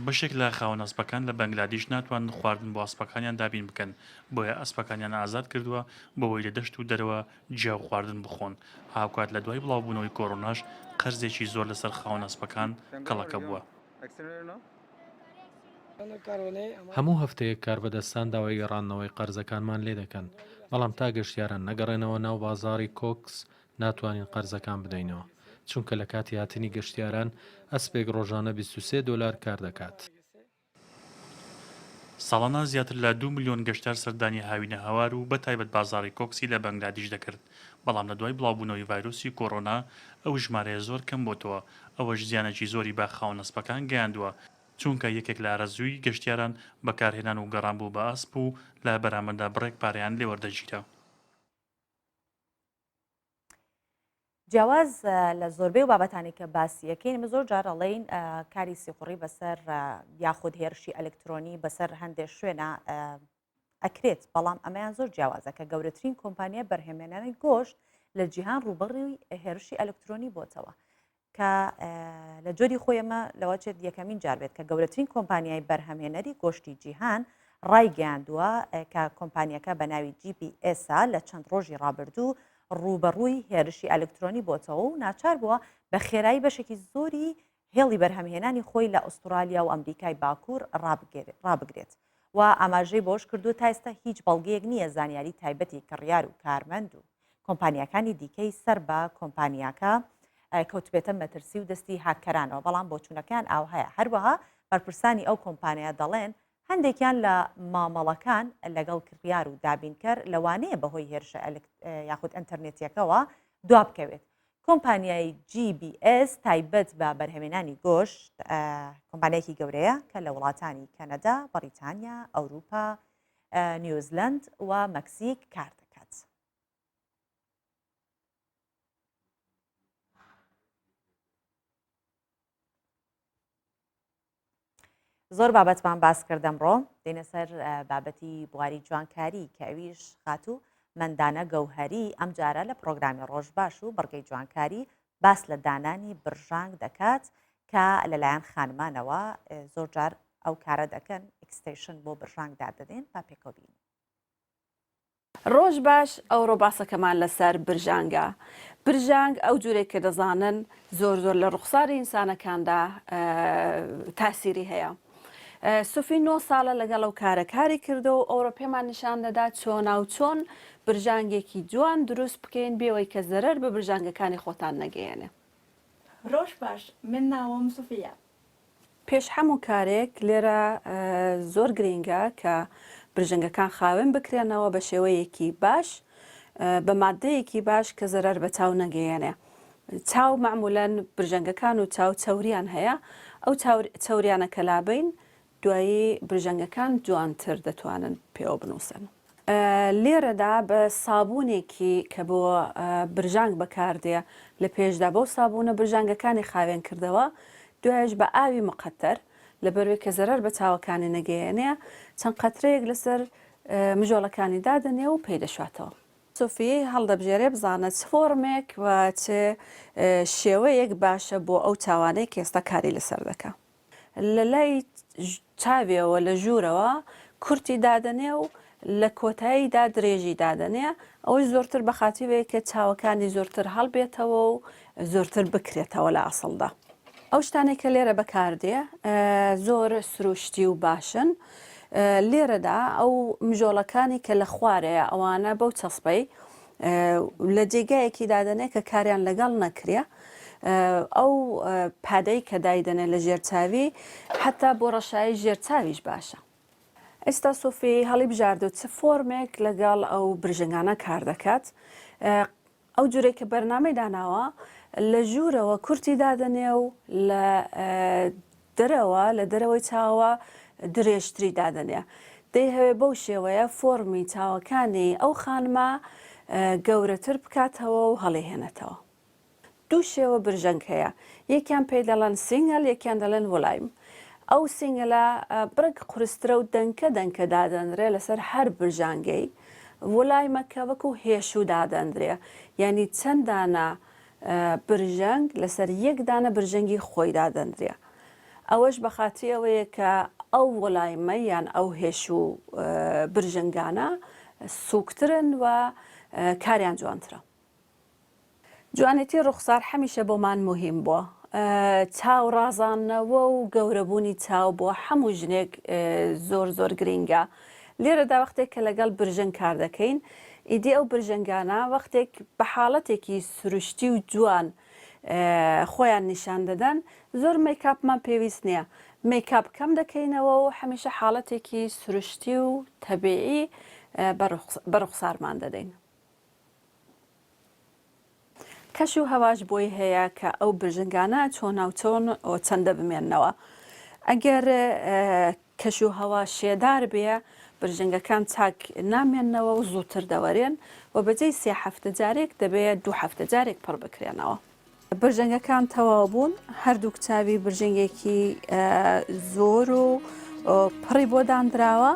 بەشێک لە خاوەن ئەسپەکان لە بەنگلادیش ناتوانن خواردن بۆ ئەسپەکانیان دابین بکەن، بۆیە ئەسپەکانیان ئازاد کردووە بەوەی لە دەشت و دەرەوە جیاو خواردن بخۆن. هاوکات لە دوای بڵاوبوونەوەی کۆڕۆناش قەرزێکی زۆر لەسەر خاوەن ئەسپەکان کەڵەکە بووە.
هەموو هەفتەیەک کاربەدەستان داوای گەڕانەوەی قەرزەکانمان لێ دەکەن، بەڵام تا گەشتیاران نەگەڕێنەوە ناو بازاڕی کۆکس ناتوانین قەرزەکان بدەینەوە، چونکە لە کاتی هاتنی گەشتیاران ئەسپێک ڕۆژانە 23 دلار کار دەکات.
ساڵانە زیاتر لە 2 ملیۆن گەشتار سەردانی هاوینە هەوار و بەتایبەت بازاڕی کۆکسی لە بەنگلادیش دەکرد، بەڵام لە دوای بڵاوبوونەوەی ڤایرۆسی کۆڕۆنا ئەو ژمارەیە زۆر کەم بۆتەوە. ئەوەش زیانێکی زۆری با خاوەن ئەسپەکان گەیاندووە، چونکە یەکێک لە ئارەزووی گەشتیاران بەکارهێنان و گەڕانبوو بە ئەسپ و لە بەرامبەردا بڕێک پارەیان لێوەردەگیرە.
جیاواز لە زۆربەی و بابەتانی کە باسیەکەین زۆر جار ئەڵێین کاری سیقڕی بەسەر یاخود هێرشی ئەلکترۆنی بەسەر هەندێک شوێنە ئەکرێت، بەڵام ئەمەیان زۆر جیاوازە کە گەورەترین کۆمپانیە بەرهێمێنانی گۆشت لە جیهان ڕوبەڕی هێرشی ئەلکترۆنی بۆتەوە کە لە جۆری خۆی ئەمە لەوە چێت یەکەمین جار بێت کە گەورەترین کۆمپانیای بەرهەمهێنەری گۆشتی جیهان ڕایگەیاندووە کە کۆمپانیەکە بە ناوی GPS لە چەند ڕۆژی ڕابردوو ڕوبەڕووی هێرشی ئەلکترۆنی بۆتەوە و ناچار بووە بە خێرایی بەشێکی زۆری هێڵی بەرهەمهێنانی خۆی لە ئوسترالیا و ئەمریکای باکوور ڕابگرێت و ئاماژەی بۆش کردو تا ئێستا هیچ بەڵگەیەک نییە زانیاری تایبەتی کڕیار و کارمەند و کۆمپانیەکانی دیکەی سەر بە کۆمپانیاکە کەوتبێتە مەترسی و دەستی هاکەرانەوە بەڵام بۆچوونەکان ئاو هەیە هەروەها بەرپرسانی ئەو کۆمپانیا دەڵێن هەندێکیان لە مامەڵەکان لەگەڵ کڕیار و دابینکەر لەوانەیە بەهۆی هێرشە یاخود ئەتەرنێتیەکەەوە دوا بکەوێت. کۆمپانیای GBS تایبەت بە بەرهەمێنانی گۆشت کۆمپانیایەکی گەورەیە کە لە وڵاتانی کەنەدا، بەریتانیا، ئەوروپا، نیوزلند و مەکسیک کار دەکات. زۆر بابەتمان باس کردم ڕۆ دێنە سەر بابەتی بواری جوانکاری کە ئەویش خاتوو مەندانە گەوهەری ئەم جارە لە پرۆگرامی ڕۆژ باش و بڕگەی جوانکاری باس لە دانانی برژانگ دەکات کە لەلایەن خانمانەوە زۆر جار ئەو کارە دەکەن ئەکستیشن بۆ برژانگ دادەدێن با پێکۆبین.
ڕۆژ باش ئەوڕۆ باسەکەمان لەسەر برژانگە. برژانگ ئەو جورێک کە دەزانن زۆر زۆر لە ڕوخساری ئینسانەکاندا تاسیری هەیە. سوفی 9 ساڵە لەگەڵ ئەو کارەکاری کردو و ئەوڕۆ پێمان نیشان دەدات چۆن و چۆن برژانگێکی جوان دروست بکەین بێەوەی کە زەرەر بە برژانگەکانی خۆتان نەگەیەنێ.
ڕۆژ باش من ناوم سوفیا.
پێش هەموو کارێک لێرە زۆر گرنگە کە برژەنگەکان خاوێن بکرێنەوە بە شێوەیەکی باش بە مادەیەکی باش کە زەرەر بە چاو نەگەیەنێ. چاو معمولەن برژەنگەکان و چاو چەوریان هەیە ئەو چەوریانە کە لابین دوایی برژەنگەکان جوانتر دەتوانن پێوە بنووسن. لێرەدا بە سابوونێکی کە بۆ برژانگ بەکاردێ لە پێشدا بەو سابوونە برژانگەکانی خاوێن کردەوە دوایش بە ئاوی مقەتەر لەبەروێ کە زەرەر بە چاوەکانی نەگەیەنێ چەند قەترەیەک لەسەر مژۆڵەکانی دادنێ و پێی دەشواتەوە. سۆفی هەڵدەبژێرێ بزانە چ فۆرمێک و چ شێوەیەک باشە بۆ ئەو چاوانەی کە ئێستا کاری لەسەر دەکە. لە لای چاوێەوە لە ژوورەوە کورتی دادنێ و لە کۆتاییدا درێژی دادنێ ئەوەی زۆرتر بە خاتیوەیە کە چاوەکانی زۆرتر هەڵبێتەوە و زۆرتر بکرێتەوە لە ئاسڵدا. ئەو شتانێک کە لێرە بەکاردێ زۆر سروشتی و باشن. لێرەدا ئەو مژۆڵەکانی کە لە خوارەیە ئەوانە بەو چەسپەی لە جێگایەکی دادنێ کە کاریان لەگەڵ نەکرێ ئەو پادەی کە دایدنێ لە ژێرچاوی حتا بۆ ڕەشایی ژێرچاویش باشە. ئێستا سۆفی هەڵی بژاردو چ فۆرمێک لەگەڵ ئەو برژەنگانە کار دەکات. ئەو جورێک کە بەرنامەی داناوە لە ژوورەوە کورتی دادنێ و لە دەرەوەی چاوە درێژتری دادنێ. دەی هەوێ بەو شێوەیە فۆرمی چاوەکانی ئەو خانمە گەورەتر بکاتەوە و هەڵێهێنێتەوە. دوو شێوە برژەنگ هەیە، یەکیان پێی دەڵێن سینگەل، یەکیان دەڵێن وڵایم. ئەو سینگەلە بڕک قورسترە و دەنکە دادەنرێ لەسەر هەر برژانگەی. وڵایمەکە وەکو هێشوو دادەندرێ، یعنی چەندانە برژەنگ لەسەر یەک دانە برژەنگی خۆی دادەندرێ. ئەوەش بە خاتی ئەوەیە کە ئەو وڵایمە یان ئەو هێشوو برژەنگانە سووکترن و کاریان جوانترە. جوانێتی ڕوخسار هەمیشە بۆمان مهم بووە. چاو ڕازانەوە و گەورەبوونی چاو بۆ هەموو ژنێک زۆر گرنگە. لێرەدا وەختێک کە لەگەڵ برژەنگ کار دەکەین ئیدی ئەو برژەنگانە وەختێک بە حاڵەتێکی سروشتی و جوان خۆیان نیشان دەدەن زۆر میکاپمان پێویست نییە. میکاپ کەم دەکەینەوە و هەمیشە حاڵەتێکی سروشتی و تەبیعی بە ڕوخسارمان دەدەین. کەش و هەواش بۆی هەیە کە ئەو برژنگانە چۆن چەندە بمێننەوە. ئەگەر کەش و هەوا شێدار بێ برژنگەکان چاک نامێننەوە و زووتر دەوەرێن و بەجێی 3 هەفتە جارێک دەبێت 2 هەفتە جارێک پڕ بکرێنەوە. برژنگەکان تەواو بوون، هەردوو کچاوی برژنگێکی زۆر و پڕی بۆ دانراوە.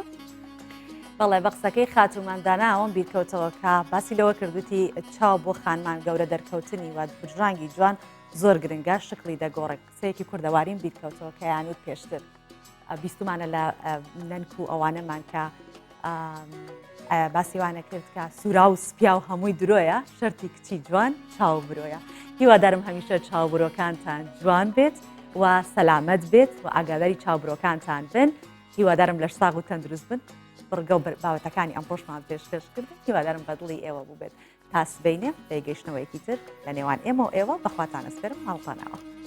بەڵێ بە قسەکەی خاتومانداناوەم بیرکەوتەوە کە باسی لەوە کردوتی چاو بۆ خانمان گەورە دەرکەوتنی و برژانگی جوان زۆر گرنگە شکلی دەگۆڕێک قسەیەکی کوردەواریم بیرکەوتەوە کە یانوت پێشتر بیستمانە لە نەنک و ئەوانەمان کە باسیوانە کرد کە سوورا و سپیا و هەمووی درۆیە شەرتی کچی جوان چاو برۆیە. هیوادارم هەمیشە چاوبرۆکانتان جوان بێت و سەلامەت بێت و ئاگاداری چاوبرۆکانتان بن. هیوادارم لەش ساغ و تەندروست بن. بڕگە و بابەتەکانی ئەم ڕۆژمان پێشکەش کرد. هیوادارم بەدڵی ئێوە بوو بێت. تاسبینێ پێگەشتنەوەیەکی تر لە نێوان ئێمە و ئێوە بەخواتانە سپێرم هەڵقانەوە.